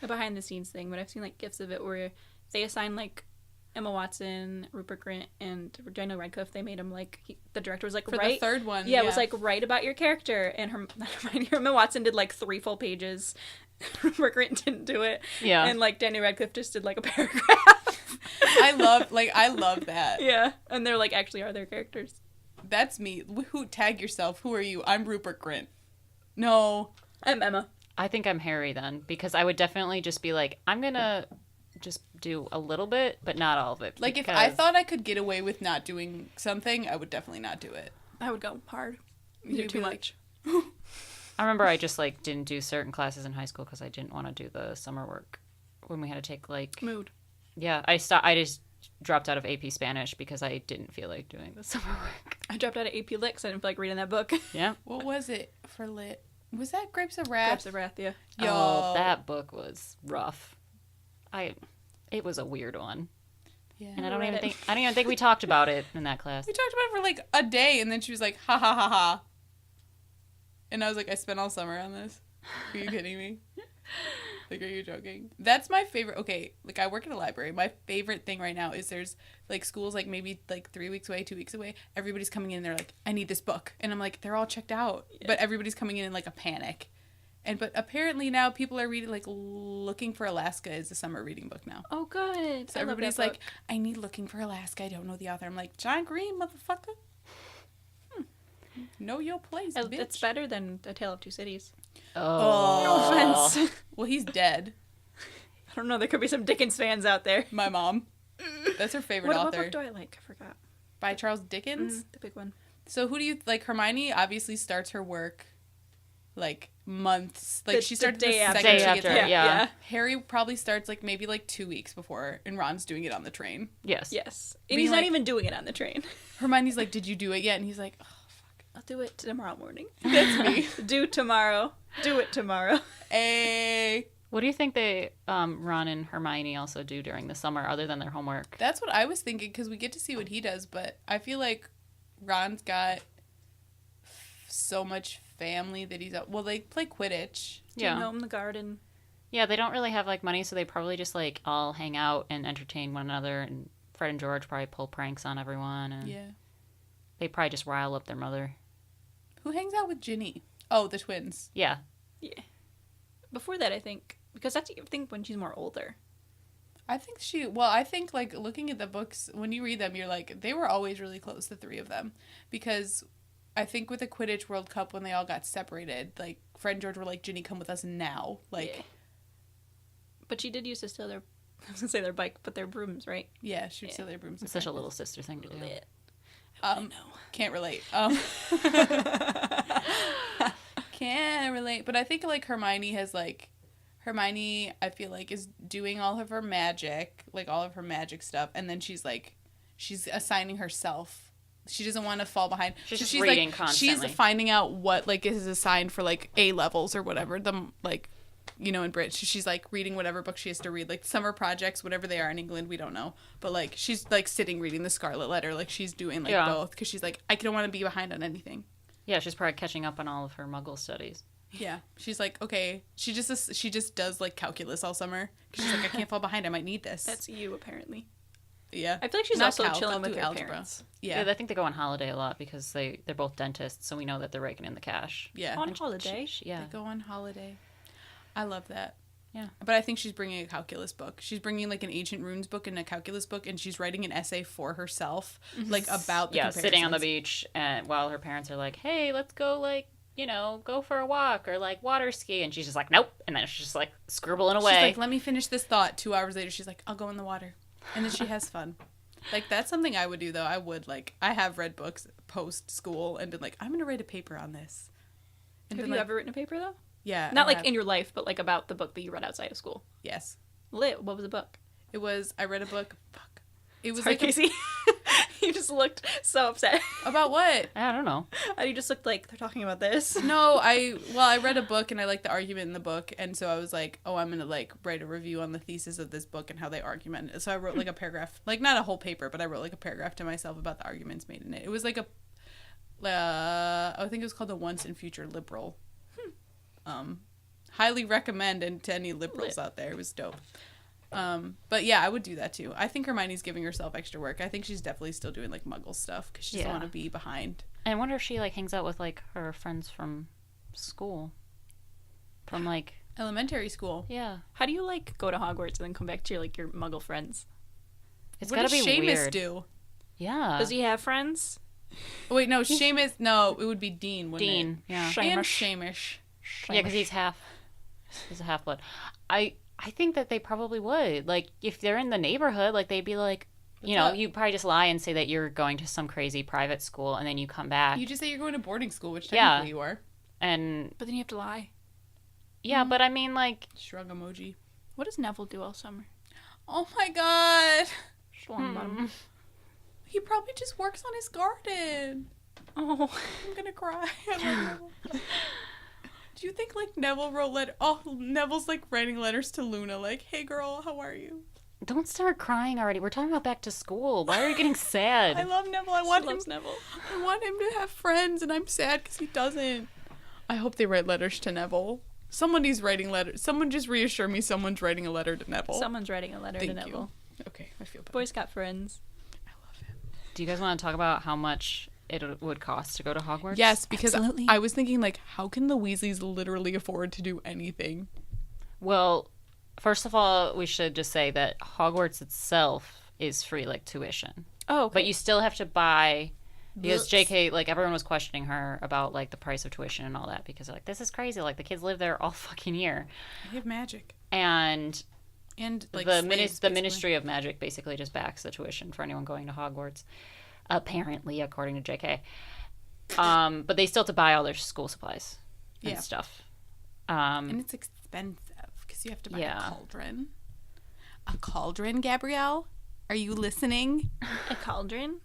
[SPEAKER 2] a behind-the-scenes thing, but I've seen, gifs of it where they assign, Emma Watson, Rupert Grint, and Daniel Radcliffe. They made him, the director was
[SPEAKER 1] for the third one.
[SPEAKER 2] Yeah, it was, write about your character. And Emma Watson did, 3 full pages. Rupert Grint didn't do it.
[SPEAKER 3] Yeah.
[SPEAKER 2] And, Daniel Radcliffe just did, a paragraph.
[SPEAKER 1] I love that.
[SPEAKER 2] Yeah. And they're, actually are their characters.
[SPEAKER 1] That's me. Who tag yourself? Who are you? I'm Rupert Grint. No.
[SPEAKER 2] I'm Emma.
[SPEAKER 3] I think I'm Harry then, because I would definitely just be I'm going to just do a little bit, but not all of it.
[SPEAKER 1] If I thought I could get away with not doing something, I would definitely not do it.
[SPEAKER 2] I would go hard. You do too much.
[SPEAKER 3] I remember I just, didn't do certain classes in high school because I didn't want to do the summer work when we had to take,
[SPEAKER 2] Mood.
[SPEAKER 3] Yeah, I just dropped out of AP Spanish because I didn't feel like doing the summer work.
[SPEAKER 2] I dropped out of AP Lit because I didn't feel like reading that book.
[SPEAKER 3] Yeah.
[SPEAKER 1] What was it for Lit? Was that Grapes of Wrath?
[SPEAKER 2] Grapes of Wrath, yeah.
[SPEAKER 3] Oh, that book was rough. It was a weird one.
[SPEAKER 1] Yeah.
[SPEAKER 3] And I don't even think we talked about it in that class.
[SPEAKER 1] We talked about it for like a day, and then she was like, ha ha ha ha. And I was like, I spent all summer on this. Are you kidding me? Like, are you joking? That's my favorite. Okay, like I work in a library. My favorite thing right now is there's like schools like maybe like 3 weeks away, 2 weeks away. Everybody's coming in and they're like, I need this book. And I'm like, they're all checked out. Yeah. But everybody's coming in like a panic. But apparently now people are reading like Looking for Alaska is a summer reading book now.
[SPEAKER 2] Oh, good.
[SPEAKER 1] So everybody's like, I need Looking for Alaska. I don't know the author. I'm like, John Green, motherfucker. Know your place, bitch.
[SPEAKER 2] It's better than A Tale of Two Cities.
[SPEAKER 3] Oh.
[SPEAKER 2] No offense.
[SPEAKER 1] Well, he's dead.
[SPEAKER 2] I don't know. There could be some Dickens fans out there.
[SPEAKER 1] My mom. That's her favorite
[SPEAKER 2] What
[SPEAKER 1] author.
[SPEAKER 2] book do I like? I forgot.
[SPEAKER 1] By Charles Dickens?
[SPEAKER 2] The big one.
[SPEAKER 1] So who do you like? Hermione obviously starts her work like months. Like she starts the
[SPEAKER 2] day
[SPEAKER 1] second
[SPEAKER 3] after.
[SPEAKER 1] she gets there.
[SPEAKER 3] Yeah.
[SPEAKER 1] Harry probably starts like maybe like 2 weeks before, and Ron's doing it on the train.
[SPEAKER 3] Yes.
[SPEAKER 2] Yes. And
[SPEAKER 1] Being
[SPEAKER 2] he's
[SPEAKER 1] like-
[SPEAKER 2] not even doing it on the train.
[SPEAKER 1] Hermione's like, "Did you do it yet?" And he's like, "Oh,
[SPEAKER 2] I'll do it tomorrow morning.
[SPEAKER 1] that's me."
[SPEAKER 2] Do tomorrow. Do it tomorrow.
[SPEAKER 1] Hey,
[SPEAKER 3] What do you think they, Ron and Hermione also do during the summer other than their homework?
[SPEAKER 1] that's what I was thinking because we get to see what he does, but I feel like Ron's got so much family that he's out. Well, they play Quidditch.
[SPEAKER 3] Yeah.
[SPEAKER 2] Gnome in the garden.
[SPEAKER 3] Yeah, they don't really have like money, so they probably just like all hang out and entertain one another. And Fred and George probably pull pranks on everyone, and
[SPEAKER 1] Yeah.
[SPEAKER 3] they probably just rile up their mother.
[SPEAKER 1] Who hangs out with Ginny? Oh, the twins.
[SPEAKER 3] Yeah.
[SPEAKER 2] Yeah. Before that, I think. Because that's, I think, when she's more older.
[SPEAKER 1] I think like looking at the books, when you read them, you're like, they were always really close, the three of them. Because I think with the Quidditch World Cup, when they all got separated, like, Fred and George were like, Ginny, come with us now. Like,
[SPEAKER 2] Yeah. But she did used to steal their, I was going to say their bike, but their brooms, right?
[SPEAKER 1] yeah, she would steal their brooms.
[SPEAKER 3] It's such a little sister thing to do.
[SPEAKER 2] I know.
[SPEAKER 1] Can't relate. Can't relate. But I think, like, Hermione, I feel like, is doing all of her magic, like, all of her magic stuff, and then she's assigning herself. She doesn't want to fall behind.
[SPEAKER 3] She's
[SPEAKER 1] So
[SPEAKER 3] just reading
[SPEAKER 1] like,
[SPEAKER 3] constantly.
[SPEAKER 1] She's finding out what, like, is assigned for, like, A levels or whatever. In Brit. She's, like, reading whatever book she has to read. Like, summer projects, whatever they are in England, we don't know. But, like, she's, like, sitting reading the Scarlet Letter. Like, she's doing, like, both. Because she's, like, I don't want to be behind on anything.
[SPEAKER 3] Yeah, she's probably catching up on all of her Muggle studies.
[SPEAKER 1] Yeah. She's, like, okay. She just does, like, calculus all summer. Because she's, like, I can't fall behind. I might need this.
[SPEAKER 2] That's you, apparently.
[SPEAKER 1] Yeah.
[SPEAKER 2] I feel like she's
[SPEAKER 1] Not
[SPEAKER 2] also
[SPEAKER 1] calc,
[SPEAKER 2] chilling
[SPEAKER 1] I'll
[SPEAKER 2] with
[SPEAKER 1] do
[SPEAKER 2] her
[SPEAKER 1] algebra.
[SPEAKER 2] parents.
[SPEAKER 1] Yeah.
[SPEAKER 3] I think they go on holiday a lot because they're both dentists, so we know that they're raking in the cash.
[SPEAKER 1] Yeah.
[SPEAKER 2] On holiday.
[SPEAKER 3] Yeah.
[SPEAKER 1] They go on holiday. I love that.
[SPEAKER 3] Yeah.
[SPEAKER 1] But I think she's bringing a calculus book. She's bringing, like, an ancient runes book and a calculus book, and she's writing an essay for herself, like, about the
[SPEAKER 3] sitting on the
[SPEAKER 1] comparisons.
[SPEAKER 3] beach and while her parents are like, hey, let's go, like, go for a walk or, like, water ski. And she's just like, nope. And then she's just, like, scribbling away.
[SPEAKER 1] She's like, let me finish this thought. 2 hours later, she's like, I'll go in the water. And then she has fun. Like, that's something I would do, though. I have read books post-school and been like, I'm going to write a paper on this. And
[SPEAKER 2] Have
[SPEAKER 1] been
[SPEAKER 2] you
[SPEAKER 1] like,
[SPEAKER 2] ever written a paper, though?
[SPEAKER 1] Yeah.
[SPEAKER 2] Not
[SPEAKER 1] I
[SPEAKER 2] like
[SPEAKER 1] have.
[SPEAKER 2] in your life, but like about the book that you read outside of school.
[SPEAKER 1] Yes.
[SPEAKER 2] Lit. What was the book?
[SPEAKER 1] I read a book. Fuck. It was
[SPEAKER 2] Sorry,
[SPEAKER 1] like
[SPEAKER 2] Casey. You just looked so upset.
[SPEAKER 1] about what?
[SPEAKER 3] I don't know.
[SPEAKER 2] You just looked like they're talking about this.
[SPEAKER 1] No, I read a book and I liked the argument in the book, and so I was like, oh, I'm gonna like write a review on the thesis of this book and how they argument it. So I wrote like a paragraph, like not a whole paper, but I wrote like a paragraph to myself about the arguments made in it. It was like I think it was called The Once and Future Liberal. Highly recommend it to any liberals out there. It was dope. But yeah, I would do that too. I think Hermione's giving herself extra work. I think she's definitely still doing like Muggle stuff because she doesn't want to be behind.
[SPEAKER 3] I wonder if she like hangs out with like her friends from school, from like
[SPEAKER 1] Elementary school.
[SPEAKER 3] yeah.
[SPEAKER 2] How do you like go to Hogwarts and then come back to your Muggle friends?
[SPEAKER 3] It's
[SPEAKER 1] What
[SPEAKER 3] gotta
[SPEAKER 1] does
[SPEAKER 3] be
[SPEAKER 1] Seamus
[SPEAKER 3] weird.
[SPEAKER 1] do?
[SPEAKER 3] Yeah.
[SPEAKER 2] Does he have friends?
[SPEAKER 1] Oh, wait, no, Seamus. No, it would be Dean, wouldn't
[SPEAKER 3] Dean?
[SPEAKER 1] it?
[SPEAKER 3] Yeah.
[SPEAKER 1] And
[SPEAKER 2] Seamus.
[SPEAKER 1] Seamus.
[SPEAKER 3] Yeah, because he's a half blood. I think that they probably would. Like, if they're in the neighborhood, like, they'd be like, you know,
[SPEAKER 1] up?
[SPEAKER 3] you probably just lie and say that you're going to some crazy private school, and then you come back.
[SPEAKER 1] You just say you're going to boarding school, which
[SPEAKER 3] Yeah.
[SPEAKER 1] technically you are.
[SPEAKER 3] And,
[SPEAKER 2] But then you have to lie.
[SPEAKER 3] yeah, but I mean, like,
[SPEAKER 1] Shrug emoji.
[SPEAKER 2] What does Neville do all summer?
[SPEAKER 1] Oh my god.
[SPEAKER 2] Schlong bottom.
[SPEAKER 1] He probably just works on his garden.
[SPEAKER 2] Oh.
[SPEAKER 1] I'm gonna cry. I love Neville. Do you think, like, Neville wrote Neville's, like, writing letters to Luna, like, hey, girl, how are you?
[SPEAKER 3] Don't start crying already. We're talking about back to school. Why are you getting sad?
[SPEAKER 1] I love Neville. I want him to have friends, and I'm sad because he doesn't. I hope they write letters to Neville. Somebody's writing letters. Someone just reassure me someone's writing a letter to Neville.
[SPEAKER 2] Someone's writing a letter
[SPEAKER 1] Thank
[SPEAKER 2] to Neville.
[SPEAKER 1] You. Okay, I feel better.
[SPEAKER 2] Boy's got friends.
[SPEAKER 1] I love him.
[SPEAKER 3] Do you guys want to talk about how much it would cost to go to Hogwarts?
[SPEAKER 1] Yes, because
[SPEAKER 2] Absolutely.
[SPEAKER 1] I was thinking, like, how can the Weasleys literally afford to do anything?
[SPEAKER 3] Well, first of all, we should just say that Hogwarts itself is free, like, tuition.
[SPEAKER 2] Oh, okay.
[SPEAKER 3] But you still have to buy, because JK, like, everyone was questioning her about, like, the price of tuition and all that, because they're like, this is crazy. Like, the kids live there all fucking year.
[SPEAKER 1] They have magic.
[SPEAKER 3] And
[SPEAKER 1] like,
[SPEAKER 3] the
[SPEAKER 1] slaves,
[SPEAKER 3] Ministry of Magic basically just backs the tuition for anyone going to Hogwarts, apparently, according to JK. But they still have to buy all their school supplies and stuff.
[SPEAKER 1] And it's expensive because you have to buy a cauldron. A cauldron, Gabrielle? Are you listening?
[SPEAKER 2] A cauldron?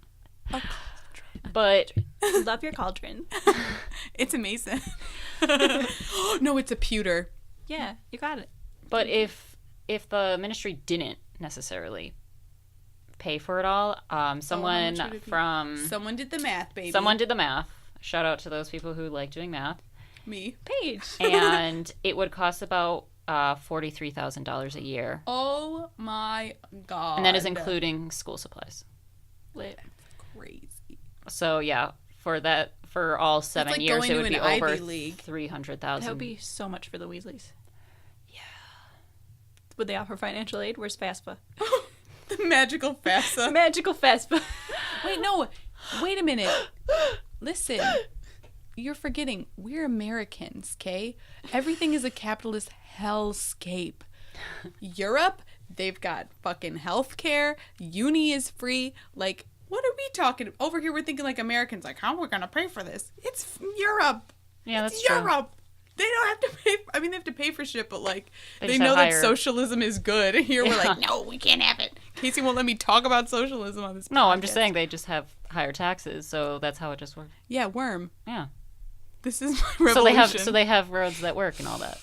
[SPEAKER 1] A cauldron.
[SPEAKER 3] But
[SPEAKER 2] Love your cauldron.
[SPEAKER 1] It's amazing. No, it's a pewter.
[SPEAKER 2] Yeah, you got it.
[SPEAKER 3] But if the ministry didn't necessarily pay for it all, someone
[SPEAKER 1] Someone did the math, baby.
[SPEAKER 3] Someone did the math. Shout out to those people who like doing math.
[SPEAKER 1] Me.
[SPEAKER 2] Paige.
[SPEAKER 3] And it would cost about $43,000 a year.
[SPEAKER 1] Oh my god.
[SPEAKER 3] And that is including school supplies.
[SPEAKER 2] Lit.
[SPEAKER 1] Crazy.
[SPEAKER 3] So yeah, for all 7
[SPEAKER 1] like
[SPEAKER 3] years
[SPEAKER 1] going
[SPEAKER 3] it
[SPEAKER 1] to
[SPEAKER 3] would be
[SPEAKER 1] an
[SPEAKER 3] over
[SPEAKER 1] Ivy League.
[SPEAKER 3] $300,000.
[SPEAKER 2] That would be so much for the Weasleys. Yeah. Would they offer financial aid? Where's FAFSA?
[SPEAKER 1] The magical FAFSA.
[SPEAKER 2] Magical FAFSA.
[SPEAKER 1] Wait, no. Wait a minute. Listen. You're forgetting. We're Americans, okay? Everything is a capitalist hellscape. Europe, they've got fucking healthcare. Uni is free. Like, what are we talking? Over here, we're thinking like Americans. Like, how are we going to pay for this? It's Europe.
[SPEAKER 3] Yeah, that's
[SPEAKER 1] It's
[SPEAKER 3] true.
[SPEAKER 1] Europe. They don't have to pay. I mean, they have to pay for shit, but like,
[SPEAKER 3] They
[SPEAKER 1] they
[SPEAKER 3] just
[SPEAKER 1] know
[SPEAKER 3] have
[SPEAKER 1] that
[SPEAKER 3] higher-
[SPEAKER 1] socialism is good. Here we're like, no, we can't have it. Casey won't let me talk about socialism on this.
[SPEAKER 3] No, I'm just
[SPEAKER 1] podcast.
[SPEAKER 3] saying they just have higher taxes, so that's how it just works.
[SPEAKER 1] Yeah, worm.
[SPEAKER 3] Yeah.
[SPEAKER 1] This is my revolution.
[SPEAKER 3] So they have roads that work and all that.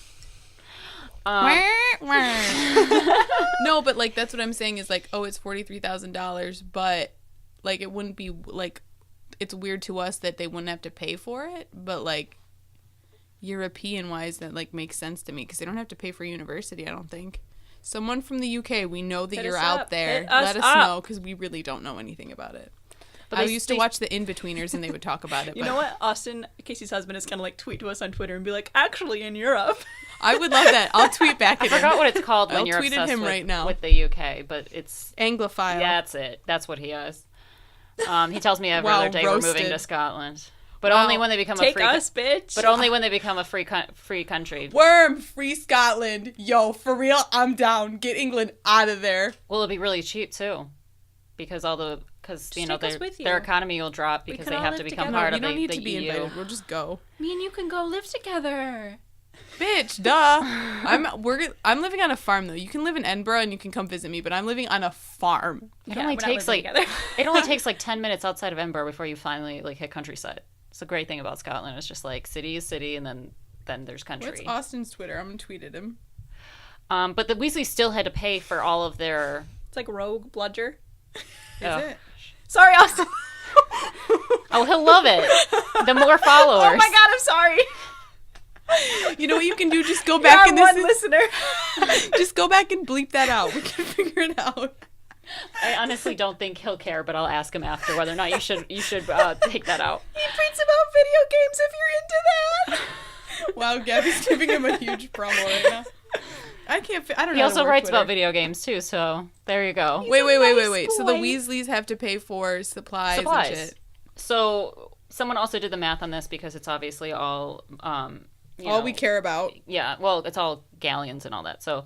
[SPEAKER 1] No, but like that's what I'm saying is like, oh, it's $43,000, but like it wouldn't be like, it's weird to us that they wouldn't have to pay for it, but like European wise, that like makes sense to me because they don't have to pay for university. I don't think. Someone from the UK, we know that
[SPEAKER 2] Hit
[SPEAKER 1] you're
[SPEAKER 2] us
[SPEAKER 1] out
[SPEAKER 2] up.
[SPEAKER 1] there.
[SPEAKER 2] Hit us
[SPEAKER 1] Let us
[SPEAKER 2] up.
[SPEAKER 1] know because we really don't know anything about it.
[SPEAKER 3] But
[SPEAKER 1] I
[SPEAKER 3] they-
[SPEAKER 1] used to watch the In-Betweeners and they would talk about it.
[SPEAKER 2] You
[SPEAKER 1] but
[SPEAKER 2] know what? Austin, Casey's husband, is going to like tweet to us on Twitter and be like, actually in Europe.
[SPEAKER 1] I would love that. I'll tweet back at
[SPEAKER 3] I forgot
[SPEAKER 1] him.
[SPEAKER 3] what it's called when
[SPEAKER 1] I'll
[SPEAKER 3] you're
[SPEAKER 1] tweet at
[SPEAKER 3] obsessed
[SPEAKER 1] him
[SPEAKER 3] with,
[SPEAKER 1] right now.
[SPEAKER 3] with the UK, but it's
[SPEAKER 1] Anglophile.
[SPEAKER 3] that's it. That's what he is. He tells me every
[SPEAKER 1] Wow,
[SPEAKER 3] other day we're moving
[SPEAKER 1] roasted.
[SPEAKER 3] to Scotland, but
[SPEAKER 1] Wow.
[SPEAKER 3] only when they become
[SPEAKER 2] Take
[SPEAKER 3] a free.
[SPEAKER 2] us, bitch.
[SPEAKER 3] But only when they become a free country.
[SPEAKER 1] Worm, free Scotland. Yo, for real, I'm down. Get England out of there.
[SPEAKER 3] Well, it'll be really cheap too, because you know
[SPEAKER 2] take us with you.
[SPEAKER 3] their economy will drop
[SPEAKER 2] We
[SPEAKER 3] because
[SPEAKER 2] can
[SPEAKER 3] they
[SPEAKER 2] all
[SPEAKER 3] have to
[SPEAKER 2] live
[SPEAKER 3] become
[SPEAKER 2] together.
[SPEAKER 3] part
[SPEAKER 1] You
[SPEAKER 3] of
[SPEAKER 1] don't need
[SPEAKER 3] the
[SPEAKER 1] to be
[SPEAKER 3] EU.
[SPEAKER 1] invited. We'll just go.
[SPEAKER 2] Me and you can go live together.
[SPEAKER 1] Bitch, duh. I'm living on a farm though. You can live in Edinburgh and you can come visit me, but I'm living on a farm.
[SPEAKER 3] It
[SPEAKER 2] Yeah,
[SPEAKER 3] only
[SPEAKER 2] we're not
[SPEAKER 3] takes
[SPEAKER 2] living
[SPEAKER 3] like
[SPEAKER 2] together.
[SPEAKER 3] it only takes like 10 minutes outside of Edinburgh before you finally like hit countryside. It's a great thing about Scotland. It's just like city is city, and then there's country.
[SPEAKER 1] What's Austin's Twitter? I'm gonna tweet at him.
[SPEAKER 3] But the Weasleys still had to pay for all of their.
[SPEAKER 2] It's like Rogue Bludger.
[SPEAKER 1] Is it?
[SPEAKER 2] Sorry, Austin.
[SPEAKER 3] Oh, he'll love it. The more followers.
[SPEAKER 2] Oh my god, I'm sorry.
[SPEAKER 1] You know what you can do? Just go
[SPEAKER 2] You're
[SPEAKER 1] back
[SPEAKER 2] our
[SPEAKER 1] and
[SPEAKER 2] one listener.
[SPEAKER 1] just go back and bleep that out. We can figure it out.
[SPEAKER 3] I honestly don't think he'll care, but I'll ask him after whether or not you should take that out.
[SPEAKER 2] He tweets about video games if you're into that.
[SPEAKER 1] Wow, Gabby's giving him a huge promo right now. I don't know.
[SPEAKER 3] He
[SPEAKER 1] how
[SPEAKER 3] also
[SPEAKER 1] to work
[SPEAKER 3] writes about
[SPEAKER 1] Twitter.
[SPEAKER 3] video games too, so there you go.
[SPEAKER 1] Wait.
[SPEAKER 2] nice
[SPEAKER 1] So the
[SPEAKER 2] boy.
[SPEAKER 1] Weasleys have to pay for supplies. And shit.
[SPEAKER 3] So someone also did the math on this because it's obviously all
[SPEAKER 1] All we care about.
[SPEAKER 3] Yeah, well, it's all galleons and all that. So,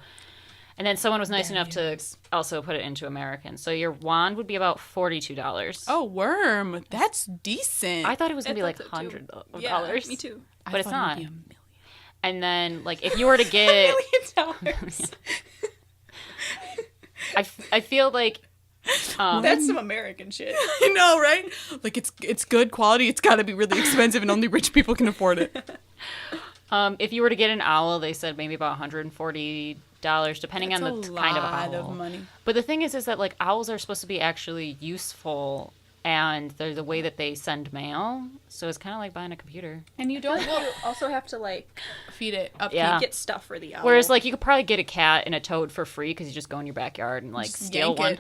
[SPEAKER 3] and then someone was nice enough to
[SPEAKER 1] Galleons.
[SPEAKER 3] also put it into American. So your wand would be about $42.
[SPEAKER 1] Oh, worm. That's decent.
[SPEAKER 3] I thought it was gonna be
[SPEAKER 2] I
[SPEAKER 3] like
[SPEAKER 2] thought so, too.
[SPEAKER 3] $100.
[SPEAKER 2] Yeah, me too.
[SPEAKER 1] I
[SPEAKER 3] but it's
[SPEAKER 1] thought
[SPEAKER 3] not.
[SPEAKER 1] it'd be $1 million.
[SPEAKER 3] And then like if you were to get,
[SPEAKER 2] $1,000,000.
[SPEAKER 3] I feel like
[SPEAKER 2] That's some American shit.
[SPEAKER 1] I know, right? Like it's good quality. It's got to be really expensive, and only rich people can afford it.
[SPEAKER 3] if you were to get an owl, they said maybe about $140 depending
[SPEAKER 1] That's
[SPEAKER 3] on the
[SPEAKER 1] a
[SPEAKER 3] kind of
[SPEAKER 1] lot
[SPEAKER 3] owl.
[SPEAKER 1] of money.
[SPEAKER 3] But the thing is that like owls are supposed to be actually useful, and they're the way that they send mail. So it's kind of like buying a computer.
[SPEAKER 2] And you don't. You also have to like
[SPEAKER 1] Feed it up.
[SPEAKER 3] Yeah.
[SPEAKER 2] get stuff for the owl.
[SPEAKER 3] Whereas like you could probably get a cat and a toad for free because you just go in your backyard and like
[SPEAKER 1] Just
[SPEAKER 3] steal
[SPEAKER 1] yank
[SPEAKER 3] one.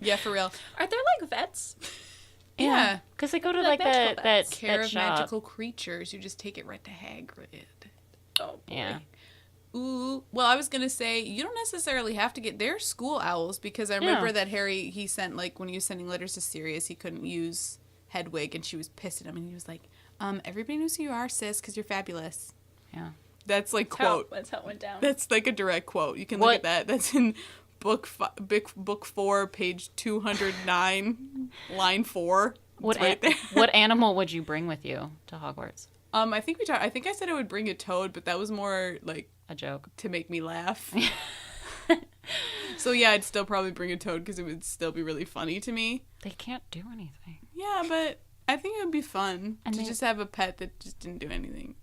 [SPEAKER 1] Yeah, for real.
[SPEAKER 2] Are there like vets?
[SPEAKER 1] Yeah.
[SPEAKER 3] Because they go to
[SPEAKER 2] Like
[SPEAKER 3] like
[SPEAKER 2] magical
[SPEAKER 3] that
[SPEAKER 2] vets.
[SPEAKER 1] Care
[SPEAKER 3] that
[SPEAKER 1] of
[SPEAKER 3] shop.
[SPEAKER 1] magical creatures. You just take it right to Hagrid.
[SPEAKER 2] Oh boy.
[SPEAKER 3] Yeah.
[SPEAKER 1] Ooh, well, I was gonna say you don't necessarily have to get their school owls because I remember
[SPEAKER 3] Yeah.
[SPEAKER 1] that Harry he sent like when he was sending letters to Sirius he couldn't use Hedwig and she was pissed at him and he was like, everybody knows who you are, sis, because you're fabulous.
[SPEAKER 3] Yeah.
[SPEAKER 1] That's like quote.
[SPEAKER 2] That's how it went down.
[SPEAKER 1] That's like a direct quote. You can look
[SPEAKER 3] What-
[SPEAKER 1] at that. That's in book 4, page 209, line 4.
[SPEAKER 3] What
[SPEAKER 1] It's right there.
[SPEAKER 3] what animal would you bring with you to Hogwarts?
[SPEAKER 1] I think I think I said I would bring a toad, but that was more like
[SPEAKER 3] A joke.
[SPEAKER 1] to make me laugh. So yeah, I'd still probably bring a toad because it would still be really funny to me.
[SPEAKER 3] They can't do anything.
[SPEAKER 1] Yeah, but I think it would be fun
[SPEAKER 3] And
[SPEAKER 1] to
[SPEAKER 3] they-
[SPEAKER 1] just have a pet that just didn't do anything.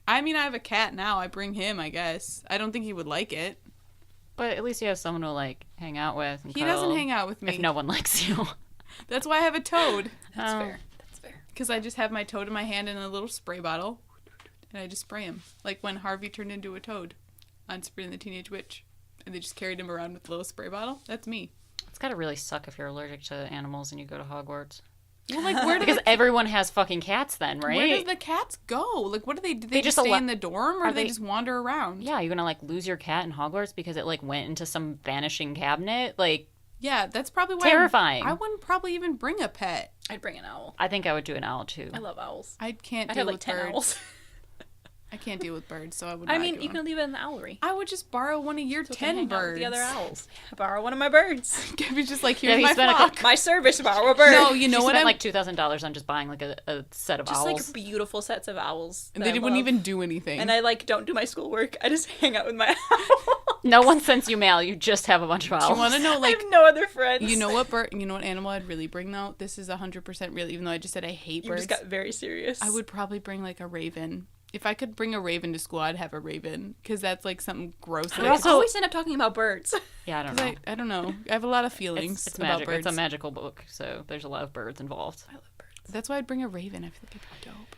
[SPEAKER 1] I mean, I have a cat now. I bring him, I guess. I don't think he would like it.
[SPEAKER 3] But at least you have someone to like hang out with. And
[SPEAKER 1] He doesn't
[SPEAKER 3] cuddle
[SPEAKER 1] hang out with me.
[SPEAKER 3] if no one likes you.
[SPEAKER 1] That's why I have a toad.
[SPEAKER 2] That's
[SPEAKER 3] Oh.
[SPEAKER 2] fair. That's fair.
[SPEAKER 1] Because I just have my toad in my hand in a little spray bottle. And I just spray him. Like when Harvey turned into a toad on Sabrina and the Teenage Witch. And they just carried him around with a little spray bottle. That's me.
[SPEAKER 3] It's gotta really suck if you're allergic to animals and you go to Hogwarts.
[SPEAKER 1] Well, like, where do
[SPEAKER 3] Because
[SPEAKER 1] the,
[SPEAKER 3] everyone has fucking cats then, right?
[SPEAKER 1] where does the cats go? Like, what do they do? They just
[SPEAKER 3] just
[SPEAKER 1] stay
[SPEAKER 3] allow-
[SPEAKER 1] in the dorm, or
[SPEAKER 3] Are
[SPEAKER 1] do they
[SPEAKER 3] they-
[SPEAKER 1] just wander around?
[SPEAKER 3] Yeah, you're gonna like lose your cat in Hogwarts because it like went into some vanishing cabinet? Like,
[SPEAKER 1] Yeah, that's probably why
[SPEAKER 3] terrifying.
[SPEAKER 1] I wouldn't probably even bring a pet.
[SPEAKER 2] I'd bring an owl.
[SPEAKER 3] I think I would do an owl too.
[SPEAKER 2] I love owls.
[SPEAKER 1] I can't
[SPEAKER 2] I'd
[SPEAKER 1] deal
[SPEAKER 2] have like
[SPEAKER 1] with
[SPEAKER 2] 10
[SPEAKER 1] birds.
[SPEAKER 2] owls.
[SPEAKER 1] I can't deal with birds, so I would.
[SPEAKER 2] I
[SPEAKER 1] not
[SPEAKER 2] mean,
[SPEAKER 1] do
[SPEAKER 2] you
[SPEAKER 1] one.
[SPEAKER 2] can leave it in the owlery.
[SPEAKER 1] I would just borrow one of your
[SPEAKER 2] So we can
[SPEAKER 1] 10
[SPEAKER 2] hang out with
[SPEAKER 1] birds.
[SPEAKER 2] the other owls. Borrow one of my birds.
[SPEAKER 1] Gabby's just like,
[SPEAKER 3] Yeah,
[SPEAKER 1] here's
[SPEAKER 3] he
[SPEAKER 1] my
[SPEAKER 3] spent a
[SPEAKER 1] flock.
[SPEAKER 2] My service, borrow a bird.
[SPEAKER 1] No, you know
[SPEAKER 3] She
[SPEAKER 1] what?
[SPEAKER 3] spent
[SPEAKER 1] I'm
[SPEAKER 3] like $2,000 on just buying like a set of
[SPEAKER 2] Just
[SPEAKER 3] owls.
[SPEAKER 2] like beautiful sets of owls.
[SPEAKER 1] and
[SPEAKER 2] that
[SPEAKER 1] they
[SPEAKER 2] I
[SPEAKER 1] wouldn't
[SPEAKER 2] love.
[SPEAKER 1] even do anything.
[SPEAKER 2] And I like don't do my schoolwork. I just hang out with my owl.
[SPEAKER 3] No one sends you mail. You just have a bunch of owls.
[SPEAKER 1] Do you want to know,
[SPEAKER 2] I
[SPEAKER 1] like,
[SPEAKER 2] have no other friends.
[SPEAKER 1] you know what bird? You know what animal I'd really bring though? This is 100% real, even though I just said I hate
[SPEAKER 2] You
[SPEAKER 1] birds.
[SPEAKER 2] just got very serious.
[SPEAKER 1] I would probably bring like a raven. If I could bring a raven to school, I'd have a raven because that's like something gross.
[SPEAKER 2] We
[SPEAKER 1] that I-
[SPEAKER 3] also-
[SPEAKER 2] always end up talking about birds.
[SPEAKER 3] Yeah, I don't
[SPEAKER 1] 'cause
[SPEAKER 3] know.
[SPEAKER 1] I don't know. I have a lot of feelings
[SPEAKER 3] It's
[SPEAKER 1] about
[SPEAKER 3] magic.
[SPEAKER 1] birds.
[SPEAKER 3] It's a magical book, so there's a lot of birds involved.
[SPEAKER 2] I love birds.
[SPEAKER 1] That's why I'd bring a raven. I feel like it'd be dope.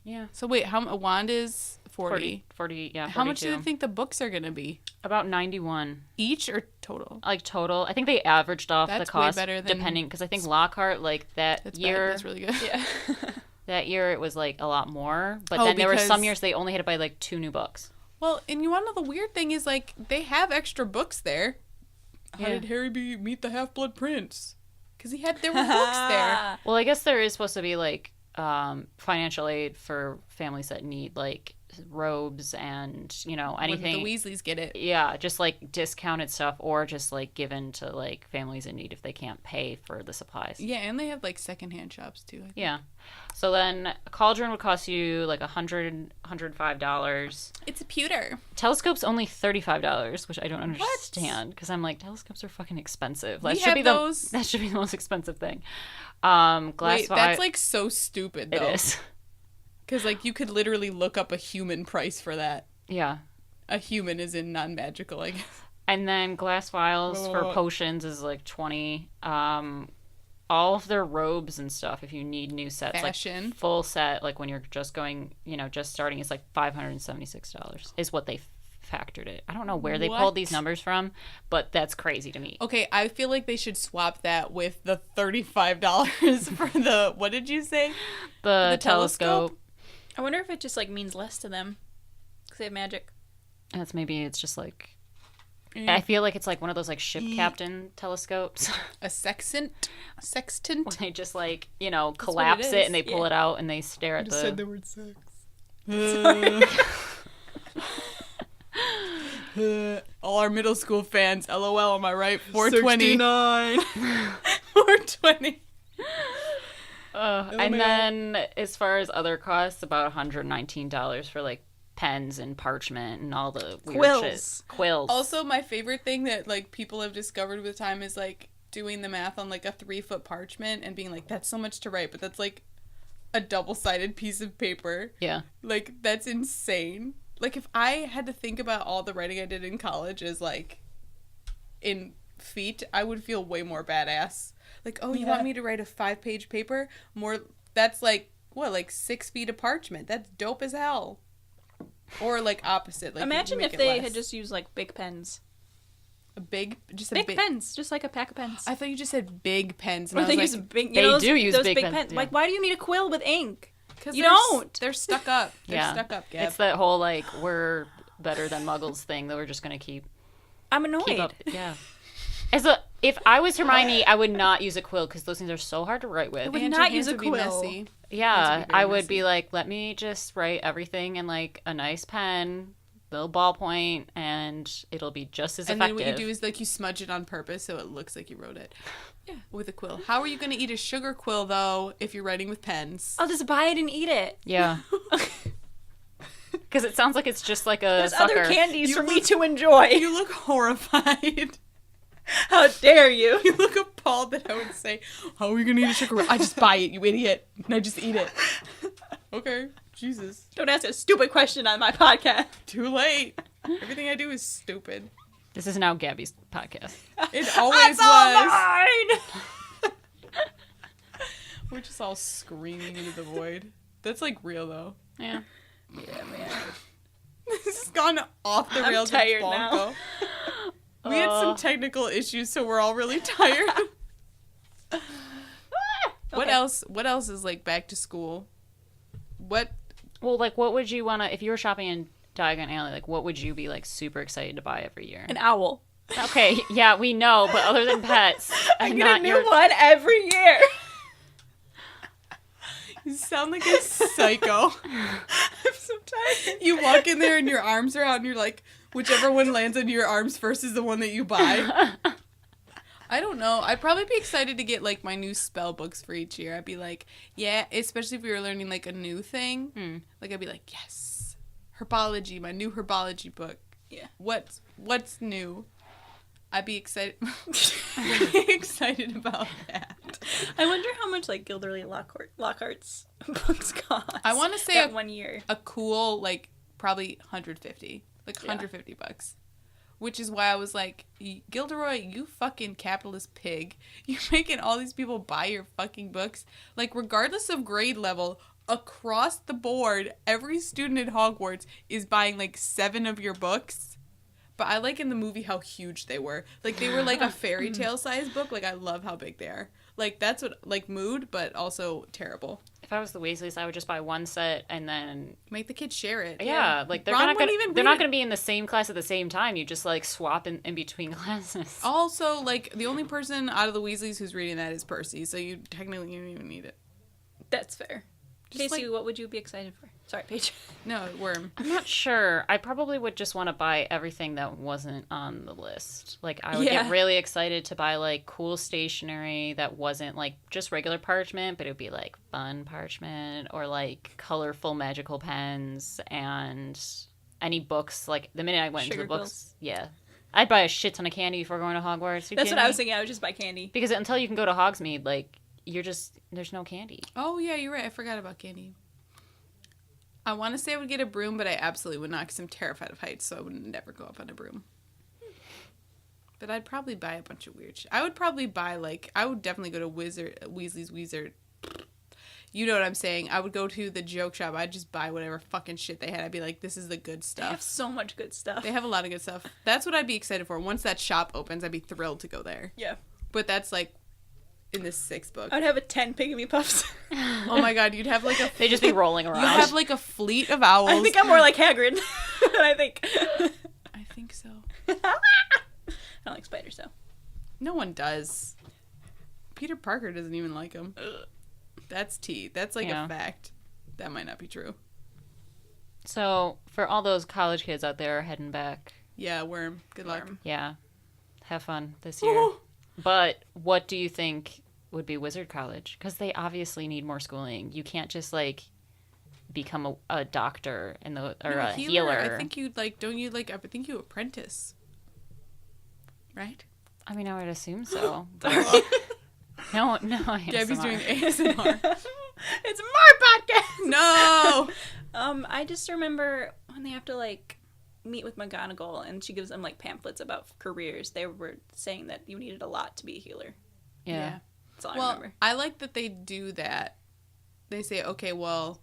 [SPEAKER 3] Yeah.
[SPEAKER 1] So wait, how a wand is 40.
[SPEAKER 3] 40, yeah.
[SPEAKER 1] How much do
[SPEAKER 3] 42.
[SPEAKER 1] you think the books are gonna be?
[SPEAKER 3] About 91.
[SPEAKER 1] Each or total?
[SPEAKER 3] Like total. I think they averaged off
[SPEAKER 1] That's
[SPEAKER 3] the
[SPEAKER 1] way
[SPEAKER 3] cost
[SPEAKER 1] better than-
[SPEAKER 3] depending, because I think Lockhart, like that
[SPEAKER 1] That's
[SPEAKER 3] year,
[SPEAKER 1] bad. That's really good.
[SPEAKER 2] Yeah.
[SPEAKER 3] that year it was like a lot more. But
[SPEAKER 1] Oh,
[SPEAKER 3] then there were some
[SPEAKER 1] because-
[SPEAKER 3] years they only had to buy like 2 new books.
[SPEAKER 1] Well, and you want to know the weird thing is like they have extra books there. How
[SPEAKER 3] Yeah.
[SPEAKER 1] did Harry meet the Half-Blood Prince? Because there were books there.
[SPEAKER 3] Well, I guess there is supposed to be like financial aid for families that need like robes and anything.
[SPEAKER 1] When the Weasleys get it.
[SPEAKER 3] Yeah, just like discounted stuff or just like given to like families in need if they can't pay for the supplies.
[SPEAKER 1] Yeah, and they have like secondhand shops too. I think.
[SPEAKER 3] Yeah. So then a cauldron would cost you like $105.
[SPEAKER 1] It's a pewter.
[SPEAKER 3] Telescope's only $35, which I don't understand because I'm like telescopes are fucking expensive.
[SPEAKER 1] We
[SPEAKER 3] That should
[SPEAKER 1] have
[SPEAKER 3] be
[SPEAKER 1] those.
[SPEAKER 3] that should be the most expensive thing. Glass
[SPEAKER 1] Wait, that's like so stupid
[SPEAKER 3] it
[SPEAKER 1] though.
[SPEAKER 3] is.
[SPEAKER 1] Because like you could literally look up a human price for that.
[SPEAKER 3] Yeah.
[SPEAKER 1] A human is in non-magical, I guess.
[SPEAKER 3] And then glass vials for
[SPEAKER 1] Whoa.
[SPEAKER 3] potions is like 20. All of their robes and stuff, if you need new sets,
[SPEAKER 1] Fashion.
[SPEAKER 3] like full set, like when you're just going, just starting, it's like $576 is what they factored it. I don't know where they pulled
[SPEAKER 1] What?
[SPEAKER 3] these numbers from, but that's crazy to me.
[SPEAKER 1] Okay, I feel like they should swap that with the $35 for the, what did you say?
[SPEAKER 3] The
[SPEAKER 1] The
[SPEAKER 3] telescope.
[SPEAKER 1] telescope?
[SPEAKER 2] I wonder if it just like means less to them because they have magic.
[SPEAKER 3] That's maybe it's just like
[SPEAKER 1] Mm.
[SPEAKER 3] I feel like it's like one of those like ship captain telescopes
[SPEAKER 1] A sextant? A sextant?
[SPEAKER 3] when they just like
[SPEAKER 1] what
[SPEAKER 3] collapse
[SPEAKER 1] it
[SPEAKER 3] it
[SPEAKER 1] is,
[SPEAKER 3] and they pull
[SPEAKER 2] yeah.
[SPEAKER 3] it out and they stare at the.
[SPEAKER 1] word sex. All our middle school fans, LOL, am I right? 420. 420.
[SPEAKER 3] And then as far as other costs, about $119 for like pens and parchment and all the weird
[SPEAKER 2] Quills.
[SPEAKER 3] shit. Quills.
[SPEAKER 1] Also, my favorite thing that like people have discovered with time is like doing the math on like a 3-foot parchment and being like, that's so much to write, but that's like a double-sided piece of paper.
[SPEAKER 3] Yeah.
[SPEAKER 1] Like, that's insane. Like, if I had to think about all the writing I did in college as, like, in feet, I would feel way more badass. Like, oh, you want me to write a 5-page paper? That's, like, what, like 6 feet of parchment? That's dope as hell. Or, like, opposite. Like,
[SPEAKER 2] imagine if they had just used, like, big pens.
[SPEAKER 1] Big
[SPEAKER 2] pens, just like a pack of pens.
[SPEAKER 1] I thought you just said big pens.
[SPEAKER 2] And or they use big. They do use those big pens.
[SPEAKER 3] Yeah.
[SPEAKER 2] Like, why do you need a quill with ink?
[SPEAKER 1] Because
[SPEAKER 2] you don't.
[SPEAKER 1] They're stuck up. They're stuck up, Gab.
[SPEAKER 3] It's that whole, like, we're better than muggles thing that we're just going to keep.
[SPEAKER 2] I'm annoyed.
[SPEAKER 3] Keep up. Yeah. If I was Hermione, I would not use a quill because those things are so hard to write with.
[SPEAKER 2] I would not use a quill.
[SPEAKER 1] Messy.
[SPEAKER 3] Yeah, I would be like, let me just write everything in, like, a nice pen, little ballpoint, and it'll be just as effective.
[SPEAKER 1] And then what you do is, like, you smudge it on purpose so it looks like you wrote it. Yeah, with a quill. How are you going to eat a sugar quill, though, if you're writing with pens?
[SPEAKER 2] I'll just buy it and eat it.
[SPEAKER 3] Yeah. Because it sounds like it's just like a
[SPEAKER 2] There's
[SPEAKER 3] sucker.
[SPEAKER 2] other candies for me to enjoy.
[SPEAKER 1] You look horrified.
[SPEAKER 2] How dare you?
[SPEAKER 1] You look appalled that I would say, how are you going to eat a sugar quill? I just buy it, you idiot. And I just eat it. Okay. Jesus.
[SPEAKER 2] Don't ask a stupid question on my podcast.
[SPEAKER 1] Too late. Everything I do is stupid.
[SPEAKER 3] This is now Gabby's podcast.
[SPEAKER 1] It always
[SPEAKER 2] That's all mine!
[SPEAKER 1] We're just all screaming into the void. That's, like, real, though.
[SPEAKER 3] Yeah.
[SPEAKER 2] Yeah, man.
[SPEAKER 1] This has gone off the rails.
[SPEAKER 2] I'm tired now.
[SPEAKER 1] We had some technical issues, so we're all really tired. What else? What else is, like, back to school?
[SPEAKER 3] Well, like, what would you want to, if you were shopping in Diagon Alley, like, what would you be, like, super excited to buy every year?
[SPEAKER 2] An owl.
[SPEAKER 3] Okay, yeah, we know, but other than pets,
[SPEAKER 2] I get a new one every year.
[SPEAKER 1] You sound like a psycho.
[SPEAKER 2] I'm so tired.
[SPEAKER 1] You walk in there and your arms are out and you're like, whichever one lands on your arms first is the one that you buy. I don't know. I'd probably be excited to get, like, my new spell books for each year. I'd be like, yeah, especially if we were learning, like, a new thing. Like, I'd be like, yes, herbology, my new herbology book.
[SPEAKER 2] Yeah.
[SPEAKER 1] What's new? I'd be excited. Excited about that.
[SPEAKER 2] I wonder how much, like, Gilderoy Lockhart's books cost.
[SPEAKER 1] I want to say
[SPEAKER 2] 1 year.
[SPEAKER 1] A cool, like, probably 150. Like, 150 bucks. Which is why I was like, Gilderoy, you fucking capitalist pig. You're making all these people buy your fucking books. Like, regardless of grade level, across the board, every student at Hogwarts is buying, like, 7 of your books. But I like in the movie how huge they were. Like, they were like a fairy tale size book. Like, I love how big they are. Like, that's what, like, mood, but also terrible.
[SPEAKER 3] If I was the Weasleys, I would just buy one set and then
[SPEAKER 1] make the kids share it.
[SPEAKER 3] Yeah, like they're not gonna be in the same class at the same time. You just like swap in between classes.
[SPEAKER 1] Also, like the only person out of the Weasleys who's reading that is Percy, so you technically don't even need it.
[SPEAKER 2] That's fair.
[SPEAKER 1] Just
[SPEAKER 2] Casey,
[SPEAKER 1] like,
[SPEAKER 2] what would you be excited for? Sorry, Paige.
[SPEAKER 1] No, Worm.
[SPEAKER 3] I'm not sure. I probably would just want to buy everything that wasn't on the list. Like, I would get really excited to buy, like, cool stationery that wasn't, like, just regular parchment, but it would be, like, fun parchment or, like, colorful magical pens and any books. Like, the minute I went into the books, I'd buy a shit ton of candy before going to Hogwarts.
[SPEAKER 2] That's what I was thinking. I would just buy candy.
[SPEAKER 3] Because until you can go to Hogsmeade, like, there's no candy.
[SPEAKER 1] Oh, yeah, you're right. I forgot about candy. I want to say I would get a broom, but I absolutely would not because I'm terrified of heights, so I would never go up on a broom. But I'd probably buy a bunch of weird shit. I would probably buy, like, I would definitely go to Weasley's Wizard. You know what I'm saying. I would go to the joke shop. I'd just buy whatever fucking shit they had. I'd be like, this is the good stuff.
[SPEAKER 2] They have so much good stuff.
[SPEAKER 1] They have a lot of good stuff. That's what I'd be excited for. Once that shop opens, I'd be thrilled to go there.
[SPEAKER 2] Yeah.
[SPEAKER 1] But that's, like, in this 6th book.
[SPEAKER 2] I'd have a 10 Pygmy Puffs.
[SPEAKER 1] Oh my god, you'd have like a...
[SPEAKER 3] They'd just be rolling around.
[SPEAKER 1] You'd have like a fleet of owls.
[SPEAKER 2] I think I'm more like Hagrid. I think
[SPEAKER 1] so.
[SPEAKER 2] I don't like spiders, though.
[SPEAKER 1] No one does. Peter Parker doesn't even like them. That's tea. That's like a fact. That might not be true.
[SPEAKER 3] So, for all those college kids out there heading back...
[SPEAKER 1] Yeah, Worm. Good luck.
[SPEAKER 3] Yeah. Have fun this year. But what do you think would be Wizard College? Because they obviously need more schooling. You can't just, like, become a doctor or a healer.
[SPEAKER 1] I think you'd, like, don't you, like, I think you apprentice. Right?
[SPEAKER 3] I mean, I would assume so. But no, ASMR.
[SPEAKER 1] Gabby's doing ASMR.
[SPEAKER 2] It's my podcast!
[SPEAKER 1] No!
[SPEAKER 2] I just remember when they have to, like, meet with McGonagall and she gives them, like, pamphlets about careers, they were saying that you needed a lot to be a healer.
[SPEAKER 3] Yeah.
[SPEAKER 2] That's all I
[SPEAKER 1] Well,
[SPEAKER 2] remember.
[SPEAKER 1] I like that they do that. They say, okay, well,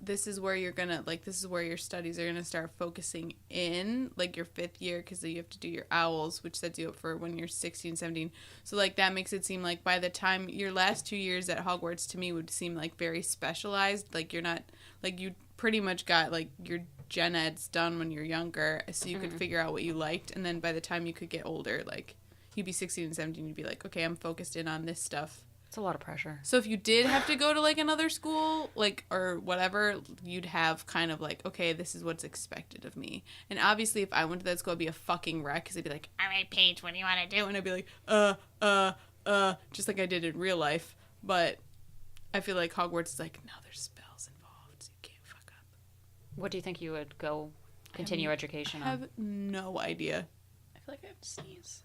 [SPEAKER 1] this is where you're gonna, like, this is where your studies are gonna start focusing in, like, your 5th year, because you have to do your owls, which sets you up for when you're 16, 17. So, like, that makes it seem like by the time your last 2 years at Hogwarts, to me, would seem, like, very specialized. Like, you're not, like, you pretty much got, like, your gen eds done when you're younger, so you could figure out what you liked, and then by the time you could get older, like, you'd be 16 and 17, you'd be like, okay, I'm focused in on this stuff.
[SPEAKER 3] It's a lot of pressure.
[SPEAKER 1] So if you did have to go to, like, another school, like, or whatever, you'd have kind of like, okay, this is what's expected of me. And obviously, if I went to that school, I'd be a fucking wreck, because I'd be like, all right, Paige, what do you want to do? And I'd be like, just like I did in real life. But I feel like Hogwarts is like, no, there's spells involved, so you can't fuck up.
[SPEAKER 3] What do you think you would go continue education
[SPEAKER 1] I
[SPEAKER 3] on?
[SPEAKER 1] have no idea.
[SPEAKER 2] I feel like I have to sneeze.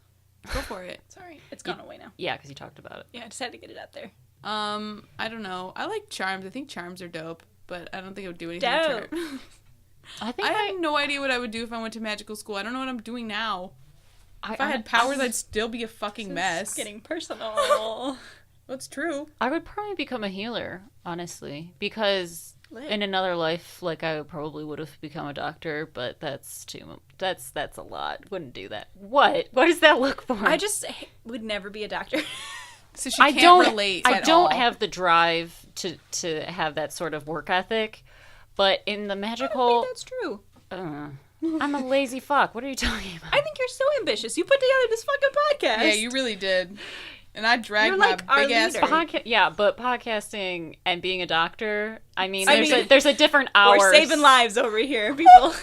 [SPEAKER 1] Go for it.
[SPEAKER 2] Sorry. It's gone away now.
[SPEAKER 3] Yeah, because you talked about it.
[SPEAKER 2] Yeah, I just had to get it out there.
[SPEAKER 1] I don't know. I like charms. I think charms are dope, but I don't think I would do anything
[SPEAKER 2] Dope.
[SPEAKER 1] with charms.
[SPEAKER 3] I think
[SPEAKER 1] I have no idea what I would do if I went to magical school. I don't know what I'm doing now. If I had
[SPEAKER 3] I-
[SPEAKER 1] powers, I'd still be a fucking mess.
[SPEAKER 2] It's getting personal.
[SPEAKER 1] That's true.
[SPEAKER 3] I would probably become a healer, honestly, because
[SPEAKER 2] Lit.
[SPEAKER 3] in another life, like, I probably would have become a doctor, but that's a lot. Wouldn't do that. What does that look for?
[SPEAKER 2] I just would never be a doctor.
[SPEAKER 1] So she
[SPEAKER 3] I
[SPEAKER 1] can't
[SPEAKER 3] don't
[SPEAKER 1] relate.
[SPEAKER 3] I
[SPEAKER 1] at
[SPEAKER 3] don't
[SPEAKER 1] all.
[SPEAKER 3] have the drive to have that sort of work ethic, but in the
[SPEAKER 2] I
[SPEAKER 3] magical,
[SPEAKER 2] think that's true.
[SPEAKER 3] I'm a lazy fuck. What are you talking about?
[SPEAKER 2] I think you're so ambitious. You put together this fucking podcast.
[SPEAKER 1] Yeah, you really did. And I dragged
[SPEAKER 2] You're
[SPEAKER 1] my
[SPEAKER 2] like our
[SPEAKER 1] big ass.
[SPEAKER 2] leader.
[SPEAKER 3] Yeah, but podcasting and being a doctor, I mean,
[SPEAKER 2] I mean,
[SPEAKER 3] there's a different hours.
[SPEAKER 2] We're saving lives over here, people.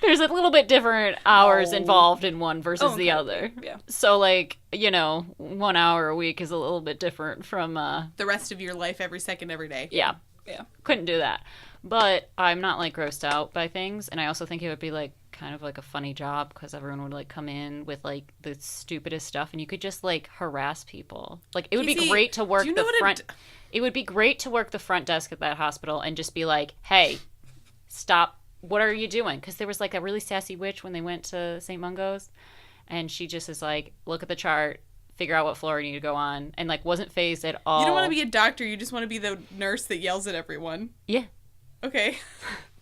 [SPEAKER 3] There's a little bit different hours
[SPEAKER 1] Oh.
[SPEAKER 3] involved in one versus
[SPEAKER 2] Oh,
[SPEAKER 3] the
[SPEAKER 2] okay.
[SPEAKER 3] other.
[SPEAKER 2] Yeah.
[SPEAKER 3] So, like, 1 hour a week is a little bit different from,
[SPEAKER 1] The rest of your life, every second, every day.
[SPEAKER 3] yeah.
[SPEAKER 2] Yeah.
[SPEAKER 3] Couldn't do that. But I'm not, like, grossed out by things, and I also think it would be, like, kind of like a funny job because everyone would, like, come in with, like, the stupidest stuff, and you could just, like, harass people. Like, it would be
[SPEAKER 1] Casey,
[SPEAKER 3] great to work
[SPEAKER 1] do you know
[SPEAKER 3] the
[SPEAKER 1] what
[SPEAKER 3] front. It would be great to work the front desk at that hospital and just be like, hey, stop. What are you doing? Because there was, like, a really sassy witch when they went to St. Mungo's, and she just is like, look at the chart, figure out what floor you need to go on, and, like, wasn't phased at all.
[SPEAKER 1] You don't want to be a doctor. You just want to be the nurse that yells at everyone.
[SPEAKER 3] Yeah.
[SPEAKER 1] Okay.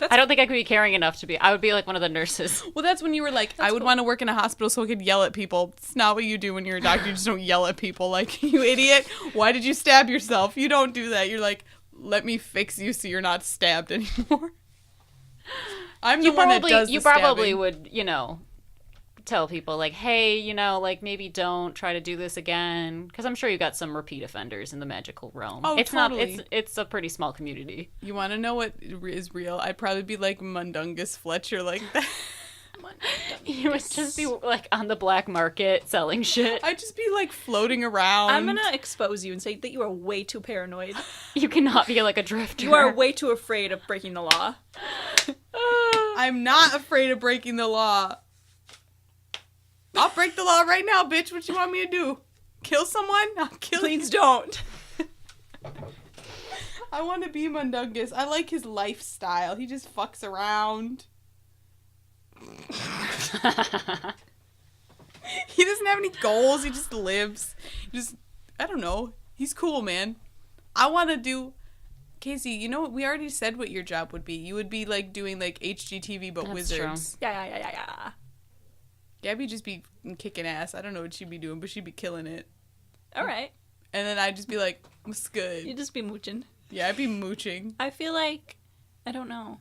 [SPEAKER 3] I don't think I could be caring enough to be. I would be like one of the nurses.
[SPEAKER 1] Well, that's when you were like, I would want to work in a hospital so I could yell at people. It's not what you do when you're a doctor. You just don't yell at people. Like, you idiot. Why did you stab yourself? You don't do that. You're like, let me fix you so you're not stabbed anymore. I'm the one that does the
[SPEAKER 3] You probably
[SPEAKER 1] stabbing.
[SPEAKER 3] would, tell people like, hey, like maybe don't try to do this again, because I'm sure you got some repeat offenders in the magical realm.
[SPEAKER 1] Oh,
[SPEAKER 3] it's
[SPEAKER 1] totally.
[SPEAKER 3] it's a pretty small community.
[SPEAKER 1] You want to know what is real? I'd probably be like Mundungus Fletcher like that.
[SPEAKER 3] You would just be like on the black market selling shit.
[SPEAKER 1] I'd just be like floating around.
[SPEAKER 2] I'm gonna expose you and say that you are way too paranoid.
[SPEAKER 3] You cannot be like a drifter.
[SPEAKER 2] You are way too afraid of breaking the law.
[SPEAKER 1] I'm not afraid of breaking the law. I'll break the law right now, bitch. What you want me to do? Kill someone? I'll kill
[SPEAKER 2] Please
[SPEAKER 1] you.
[SPEAKER 2] don't.
[SPEAKER 1] I want to be Mundungus. I like his lifestyle. He just fucks around. He doesn't have any goals. He just lives. I don't know. He's cool, man. I want to do... Casey, you know what? We already said what your job would be. You would be like doing like HGTV but
[SPEAKER 3] That's
[SPEAKER 1] wizards.
[SPEAKER 2] Yeah.
[SPEAKER 1] Gabby'd just be kicking ass. I don't know what she'd be doing, but she'd be killing it.
[SPEAKER 2] All right.
[SPEAKER 1] And then I'd just be like, what's good?
[SPEAKER 2] You just be mooching.
[SPEAKER 1] Yeah, I'd be mooching.
[SPEAKER 2] I feel like I don't know.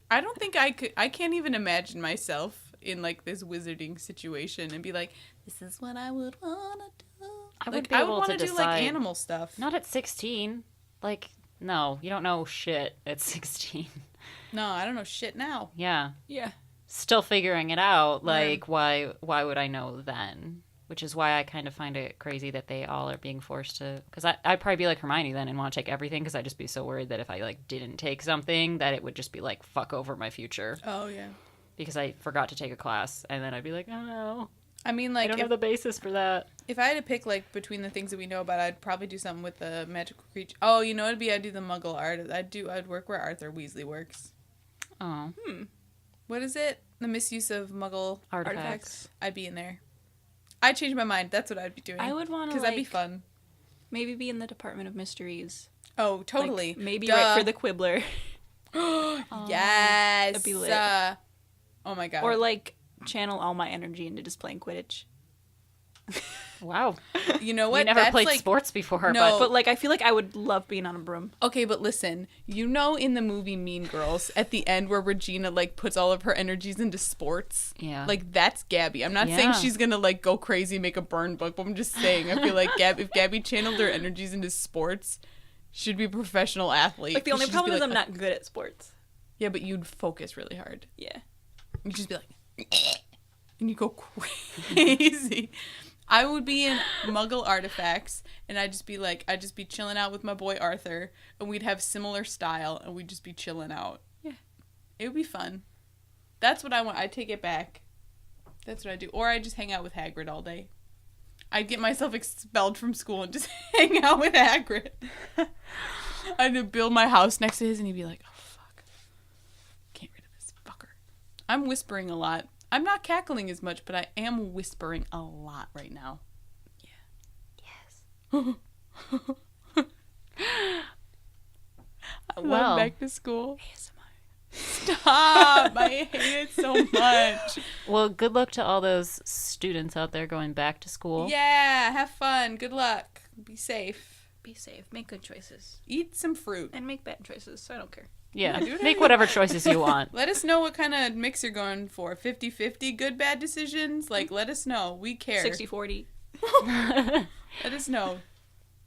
[SPEAKER 1] I don't think I could. I can't even imagine myself in like this wizarding situation and be like, this is what I would want to do.
[SPEAKER 3] I would
[SPEAKER 1] Like,
[SPEAKER 3] be
[SPEAKER 1] I
[SPEAKER 3] able
[SPEAKER 1] would want
[SPEAKER 3] to
[SPEAKER 1] to do like
[SPEAKER 3] decide.
[SPEAKER 1] animal stuff.
[SPEAKER 3] Not at 16. Like, no, you don't know shit at 16.
[SPEAKER 1] No, I don't know shit now.
[SPEAKER 3] Yeah.
[SPEAKER 2] Yeah.
[SPEAKER 3] Still figuring it out. Like, why would I know then? Which is why I kind of find it crazy that they all are being forced to... Because I'd probably be like Hermione then and want to take everything, because I'd just be so worried that if I, like, didn't take something, that it would just be, like, fuck over my future.
[SPEAKER 1] Oh, yeah.
[SPEAKER 3] Because I forgot to take a class, and then I'd be like, oh, no.
[SPEAKER 1] I mean,
[SPEAKER 3] I
[SPEAKER 1] like,
[SPEAKER 3] don't have the basis for that.
[SPEAKER 1] if I had to pick, like, between the things that we know about, I'd probably do something with the magical creature. Oh, you know what it'd be? I'd do the Muggle art. I'd work where Arthur Weasley works.
[SPEAKER 3] Oh.
[SPEAKER 1] What is it? The misuse of Muggle
[SPEAKER 3] Artifacts.
[SPEAKER 1] I'd be in there. I'd change my mind. That's what I'd be doing.
[SPEAKER 2] I would want to,
[SPEAKER 1] because that'd be fun.
[SPEAKER 2] maybe be in the Department of Mysteries.
[SPEAKER 1] Oh, totally.
[SPEAKER 2] Like, maybe
[SPEAKER 1] Duh.
[SPEAKER 2] right for the Quibbler.
[SPEAKER 1] Yes.
[SPEAKER 2] That'd be lit.
[SPEAKER 1] Oh my god.
[SPEAKER 2] Or, like, channel all my energy into just playing Quidditch.
[SPEAKER 3] Wow.
[SPEAKER 1] You know what?
[SPEAKER 3] We never
[SPEAKER 1] That's
[SPEAKER 3] played
[SPEAKER 1] like,
[SPEAKER 3] sports before,
[SPEAKER 1] No.
[SPEAKER 2] But, like, I feel like I would love being on a broom.
[SPEAKER 1] Okay, but listen. You know, in the movie Mean Girls, at the end where Regina like puts all of her energies into sports.
[SPEAKER 3] Yeah.
[SPEAKER 1] Like that's Gabby. I'm not saying
[SPEAKER 3] Yeah.
[SPEAKER 1] she's gonna like go crazy, make a burn book, but I'm just saying I feel like if Gabby channeled her energies into sports, she'd be a professional athlete.
[SPEAKER 2] Like, the only
[SPEAKER 1] She'd just be
[SPEAKER 2] problem is
[SPEAKER 1] like,
[SPEAKER 2] I'm not good at sports.
[SPEAKER 1] Yeah, but you'd focus really hard.
[SPEAKER 2] Yeah.
[SPEAKER 1] You'd just be like, and you go crazy. I would be in Muggle artifacts, and I'd just be chilling out with my boy Arthur, and we'd have similar style, and we'd just be chilling out.
[SPEAKER 2] Yeah.
[SPEAKER 1] It would be fun. That's what I want. I'd take it back. That's what I do. Or I'd just hang out with Hagrid all day. I'd get myself expelled from school and just hang out with Hagrid. I'd build my house next to his, and he'd be like, oh, fuck. Can't get rid of this fucker. I'm whispering a lot. I'm not cackling as much, but I am whispering a lot right now.
[SPEAKER 3] Yes.
[SPEAKER 1] I
[SPEAKER 3] Well.
[SPEAKER 1] love back to school. Stop! I hate it so much.
[SPEAKER 3] Well, good luck to all those students out there going back to school.
[SPEAKER 1] Yeah, have fun. Good luck. Be safe.
[SPEAKER 2] Be safe. Make good choices.
[SPEAKER 1] Eat some fruit.
[SPEAKER 2] And make bad choices, so I don't care.
[SPEAKER 3] Yeah.
[SPEAKER 1] do whatever
[SPEAKER 3] Make
[SPEAKER 1] you
[SPEAKER 3] whatever choices you want.
[SPEAKER 1] Let us know what kind of mix you're going for. 50-50 good bad decisions? Like, let us know. We care.
[SPEAKER 2] 60-40.
[SPEAKER 1] Let us know.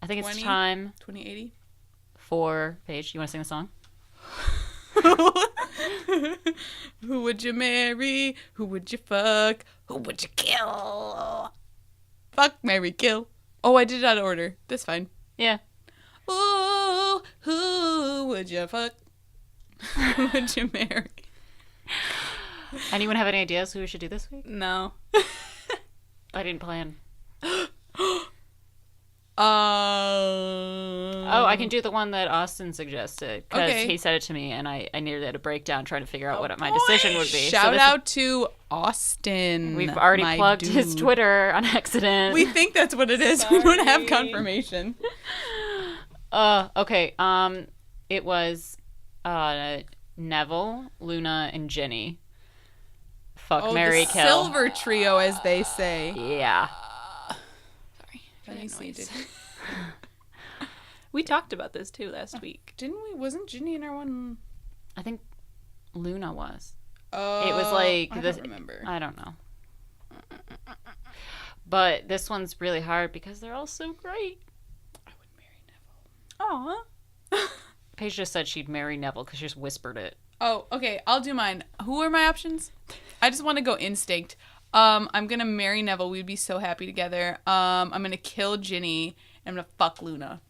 [SPEAKER 3] I think it's
[SPEAKER 1] 20?
[SPEAKER 3] time
[SPEAKER 1] 2080?
[SPEAKER 3] for Paige. You want to sing the song?
[SPEAKER 1] Who would you marry? Who would you fuck? Who would you kill? Fuck, marry, kill. Oh, I did it out of order. That's fine.
[SPEAKER 3] Yeah.
[SPEAKER 1] Ooh, who would you fuck? Who would you marry?
[SPEAKER 3] Anyone have any ideas who we should do this week?
[SPEAKER 2] No.
[SPEAKER 3] I didn't plan.
[SPEAKER 1] Oh,
[SPEAKER 3] I can do the one that Austin suggested because
[SPEAKER 1] Okay.
[SPEAKER 3] he said it to me, and I nearly had a breakdown trying to figure out what my decision would be.
[SPEAKER 1] Shout
[SPEAKER 3] this
[SPEAKER 1] out to Austin.
[SPEAKER 3] We've already
[SPEAKER 1] my
[SPEAKER 3] plugged his
[SPEAKER 1] dude.
[SPEAKER 3] Twitter on accident.
[SPEAKER 1] We think that's what it is. We don't have
[SPEAKER 2] Sorry.
[SPEAKER 1] confirmation.
[SPEAKER 3] Okay. It was Neville, Luna, and Ginny. Fuck, Mary,
[SPEAKER 1] the
[SPEAKER 3] kill.
[SPEAKER 1] silver trio, as they say.
[SPEAKER 3] Yeah.
[SPEAKER 2] Sorry.
[SPEAKER 1] Funny seated.
[SPEAKER 2] We talked about this, too, last week.
[SPEAKER 1] Didn't we? Wasn't Ginny in our one?
[SPEAKER 3] I think Luna was.
[SPEAKER 1] Oh,
[SPEAKER 3] It was like
[SPEAKER 1] I
[SPEAKER 3] this.
[SPEAKER 1] don't remember.
[SPEAKER 3] I don't know. But this one's really hard because they're all so great.
[SPEAKER 1] I would marry Neville.
[SPEAKER 2] Aw.
[SPEAKER 3] Paige just said she'd marry Neville because she just whispered it.
[SPEAKER 1] Oh, okay. I'll do mine. Who are my options? I just want to go instinct. I'm gonna marry Neville. We'd be so happy together. I'm gonna kill Ginny. And I'm gonna fuck Luna.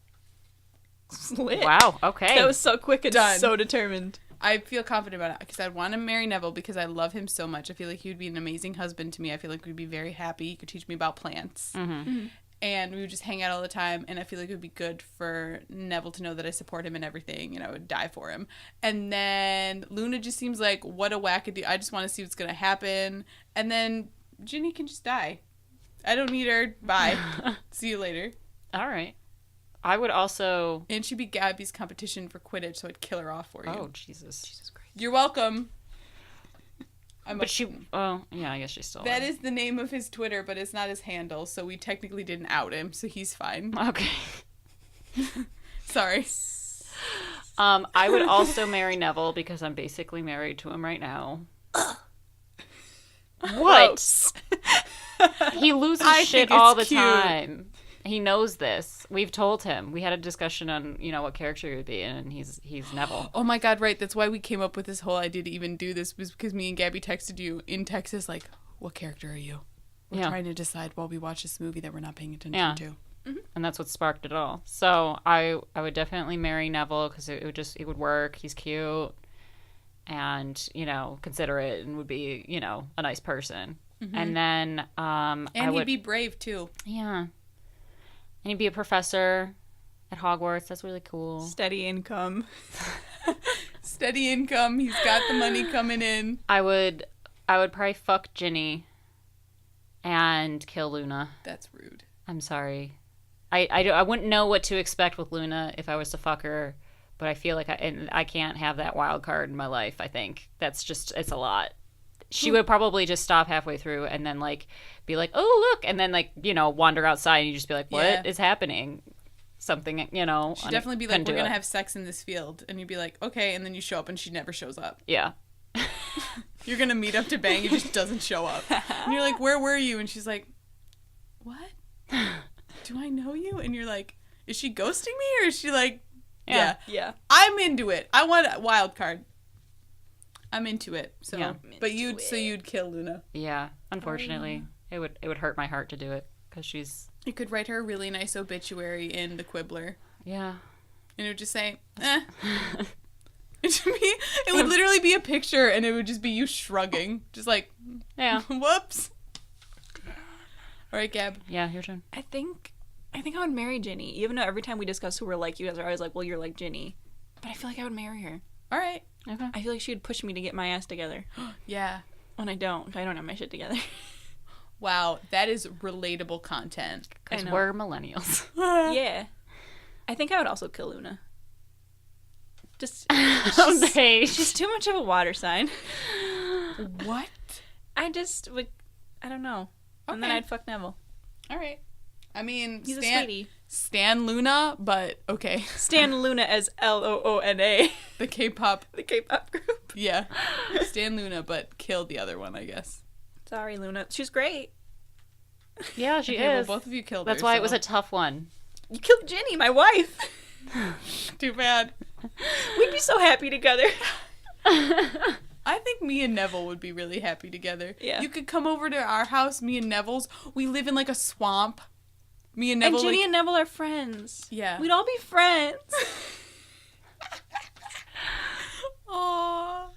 [SPEAKER 2] Lit.
[SPEAKER 3] Wow. Okay.
[SPEAKER 2] That was so quick and
[SPEAKER 1] Done.
[SPEAKER 2] so determined.
[SPEAKER 1] I feel confident about it because I'd want to marry Neville because I love him so much. I feel like he would be an amazing husband to me. I feel like we'd be very happy. He could teach me about plants.
[SPEAKER 3] Mm-hmm.
[SPEAKER 1] And we would just hang out all the time. And I feel like it would be good for Neville to know that I support him in everything and I would die for him. And then Luna just seems like, what a wackadoo. I just want to see what's going to happen. And then Ginny can just die. I don't need her. Bye. See you later.
[SPEAKER 3] All right. I would also.
[SPEAKER 1] And she'd be Gabby's competition for Quidditch, so I'd kill her off for you.
[SPEAKER 3] Oh, Jesus.
[SPEAKER 2] Jesus Christ.
[SPEAKER 1] You're welcome.
[SPEAKER 3] But she. Oh, yeah, I guess she's still.
[SPEAKER 1] That
[SPEAKER 3] alive.
[SPEAKER 1] is the name of his Twitter, but it's not his handle, so we technically didn't out him, so he's fine.
[SPEAKER 3] Okay.
[SPEAKER 1] Sorry.
[SPEAKER 3] I would also marry Neville because I'm basically married to him right now. What? He loses
[SPEAKER 1] I
[SPEAKER 3] shit
[SPEAKER 1] think
[SPEAKER 3] all
[SPEAKER 1] it's
[SPEAKER 3] the
[SPEAKER 1] cute.
[SPEAKER 3] time. He knows this. We've told him. We had a discussion on, what character he would be in, and he's Neville.
[SPEAKER 1] Oh my god, right. That's why we came up with this whole idea to even do this, was because me and Gabby texted you in Texas, like, what character are you? We're
[SPEAKER 3] Yeah.
[SPEAKER 1] trying to decide while we watch this movie that we're not paying attention
[SPEAKER 3] Yeah.
[SPEAKER 1] to.
[SPEAKER 3] And that's what sparked it all. So I would definitely marry Neville because it would work. He's cute and, considerate and would be, a nice person. And then
[SPEAKER 1] And he'd be brave, too.
[SPEAKER 3] Yeah. And he'd be a professor at Hogwarts. That's really cool.
[SPEAKER 2] Steady income.
[SPEAKER 1] Steady income. He's got the money coming in.
[SPEAKER 3] I would probably fuck Ginny and kill Luna.
[SPEAKER 1] That's rude.
[SPEAKER 3] I'm sorry. I wouldn't know what to expect with Luna if I was to fuck her, but I feel like I can't have that wild card in my life, I think. It's a lot. She would probably just stop halfway through and then, like, be like, oh, look, and then, like, you know, wander outside and you just be like, what is happening? Something, you know.
[SPEAKER 1] She'd definitely be like, we're going to have sex in this field. And you'd be like, okay, and then you show up and she never shows up.
[SPEAKER 3] Yeah.
[SPEAKER 1] You're going to meet up to bang, it just doesn't show up. And you're like, where were you? And she's like, what? Do I know you? And you're like, is she ghosting me or is she like, yeah. I'm into it. I want a wild card. I'm into it. So,
[SPEAKER 3] yeah.
[SPEAKER 1] But you'd kill Luna.
[SPEAKER 3] Yeah, unfortunately, it would hurt my heart to do it because she's.
[SPEAKER 1] You could write her a really nice obituary in the Quibbler.
[SPEAKER 3] Yeah.
[SPEAKER 1] And it would just say, It would literally be a picture, and it would just be you shrugging, just like,
[SPEAKER 3] yeah,
[SPEAKER 1] whoops. All right, Gab.
[SPEAKER 3] Yeah, your turn.
[SPEAKER 2] I think I would marry Ginny, even though every time we discuss who we're like, you guys are always like, well, you're like Ginny. But I feel like I would marry her.
[SPEAKER 1] All right.
[SPEAKER 3] Okay.
[SPEAKER 2] I feel like she would push me to get my ass together.
[SPEAKER 1] Yeah.
[SPEAKER 2] When I don't have my shit together.
[SPEAKER 1] Wow, that is relatable content.
[SPEAKER 3] Because we're millennials.
[SPEAKER 2] Yeah. I think I would also kill Luna. She's too much of a water sign.
[SPEAKER 1] What?
[SPEAKER 2] I just would, I don't know. Okay. And then I'd fuck Neville.
[SPEAKER 1] All right. I mean,
[SPEAKER 2] he's a sweetie.
[SPEAKER 1] Stan Luna, but okay.
[SPEAKER 2] Stan Luna as Loona.
[SPEAKER 1] The K-pop
[SPEAKER 2] group.
[SPEAKER 1] Yeah. Stan Luna, but kill the other one, I guess.
[SPEAKER 2] Sorry, Luna. She's great.
[SPEAKER 3] Yeah, she is.
[SPEAKER 1] Well, both of you killed her.
[SPEAKER 3] That's why it was a tough one.
[SPEAKER 2] You killed Ginny, my wife.
[SPEAKER 1] Too bad.
[SPEAKER 2] We'd be so happy together.
[SPEAKER 1] I think me and Neville would be really happy together.
[SPEAKER 2] Yeah.
[SPEAKER 1] You could come over to our house, me and Neville's. We live in like a swamp. Me and Neville.
[SPEAKER 2] And Ginny and Neville are friends.
[SPEAKER 1] Yeah.
[SPEAKER 2] We'd all be friends.
[SPEAKER 1] Aww.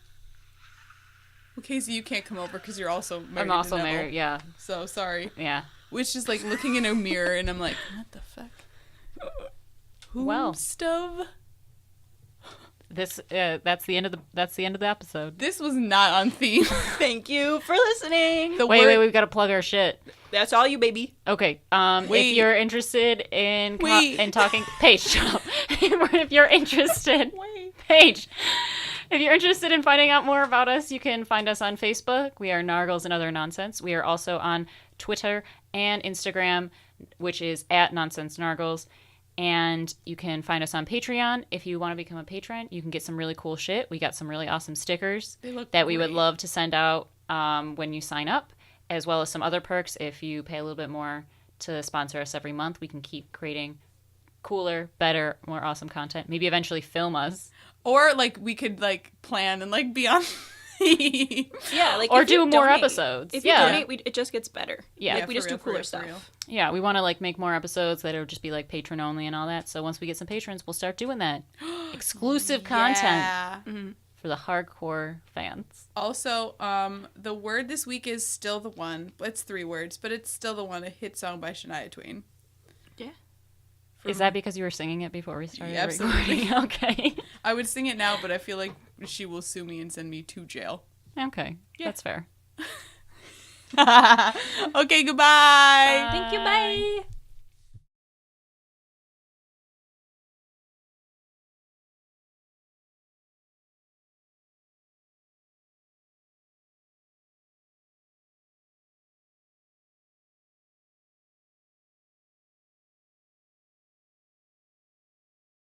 [SPEAKER 1] Well, Casey, you can't come over because you're also married.
[SPEAKER 3] I'm also
[SPEAKER 1] to Neville.
[SPEAKER 3] married, yeah.
[SPEAKER 1] So sorry.
[SPEAKER 3] Yeah.
[SPEAKER 1] Which is like looking in a mirror, and I'm like, what the fuck?
[SPEAKER 3] Well.
[SPEAKER 1] Stove.
[SPEAKER 3] That's the end of the episode.
[SPEAKER 1] This was not on theme.
[SPEAKER 2] Thank you for listening.
[SPEAKER 3] Wait, we've got to plug our shit.
[SPEAKER 2] That's all you, baby.
[SPEAKER 3] Okay. If you're interested in talking, Paige, shut up. If you're interested, Paige. If you're interested in finding out more about us, you can find us on Facebook. We are Nargles and Other Nonsense. We are also on Twitter and Instagram, which is @NonsenseNargles. And you can find us on Patreon. If you want to become a patron, you can get some really cool shit. We got some really awesome stickers that we would love to send out when you sign up, as well as some other perks. If you pay a little bit more to sponsor us every month, we can keep creating cooler, better, more awesome content. Maybe eventually film us.
[SPEAKER 1] Or, like, we could, like, plan and, like, be on...
[SPEAKER 2] Yeah, like,
[SPEAKER 3] or do more episodes.
[SPEAKER 2] If you donate, it just gets better.
[SPEAKER 3] Yeah.
[SPEAKER 2] Like, we just do cooler stuff.
[SPEAKER 3] Yeah, we want to, like, make more episodes that will just be, like, patron only and all that. So once we get some patrons, we'll start doing that. Exclusive content for the hardcore fans.
[SPEAKER 1] Also, the word this week is Still the One. It's 3 words, but it's Still the One, a hit song by Shania Twain.
[SPEAKER 2] Yeah.
[SPEAKER 3] Is that because you were singing it before we started
[SPEAKER 1] Absolutely.
[SPEAKER 3] recording? Okay.
[SPEAKER 1] I would sing it now, but I feel like she will sue me and send me to jail.
[SPEAKER 3] Okay. Yeah. That's fair.
[SPEAKER 1] Okay, goodbye.
[SPEAKER 2] Thank you, bye.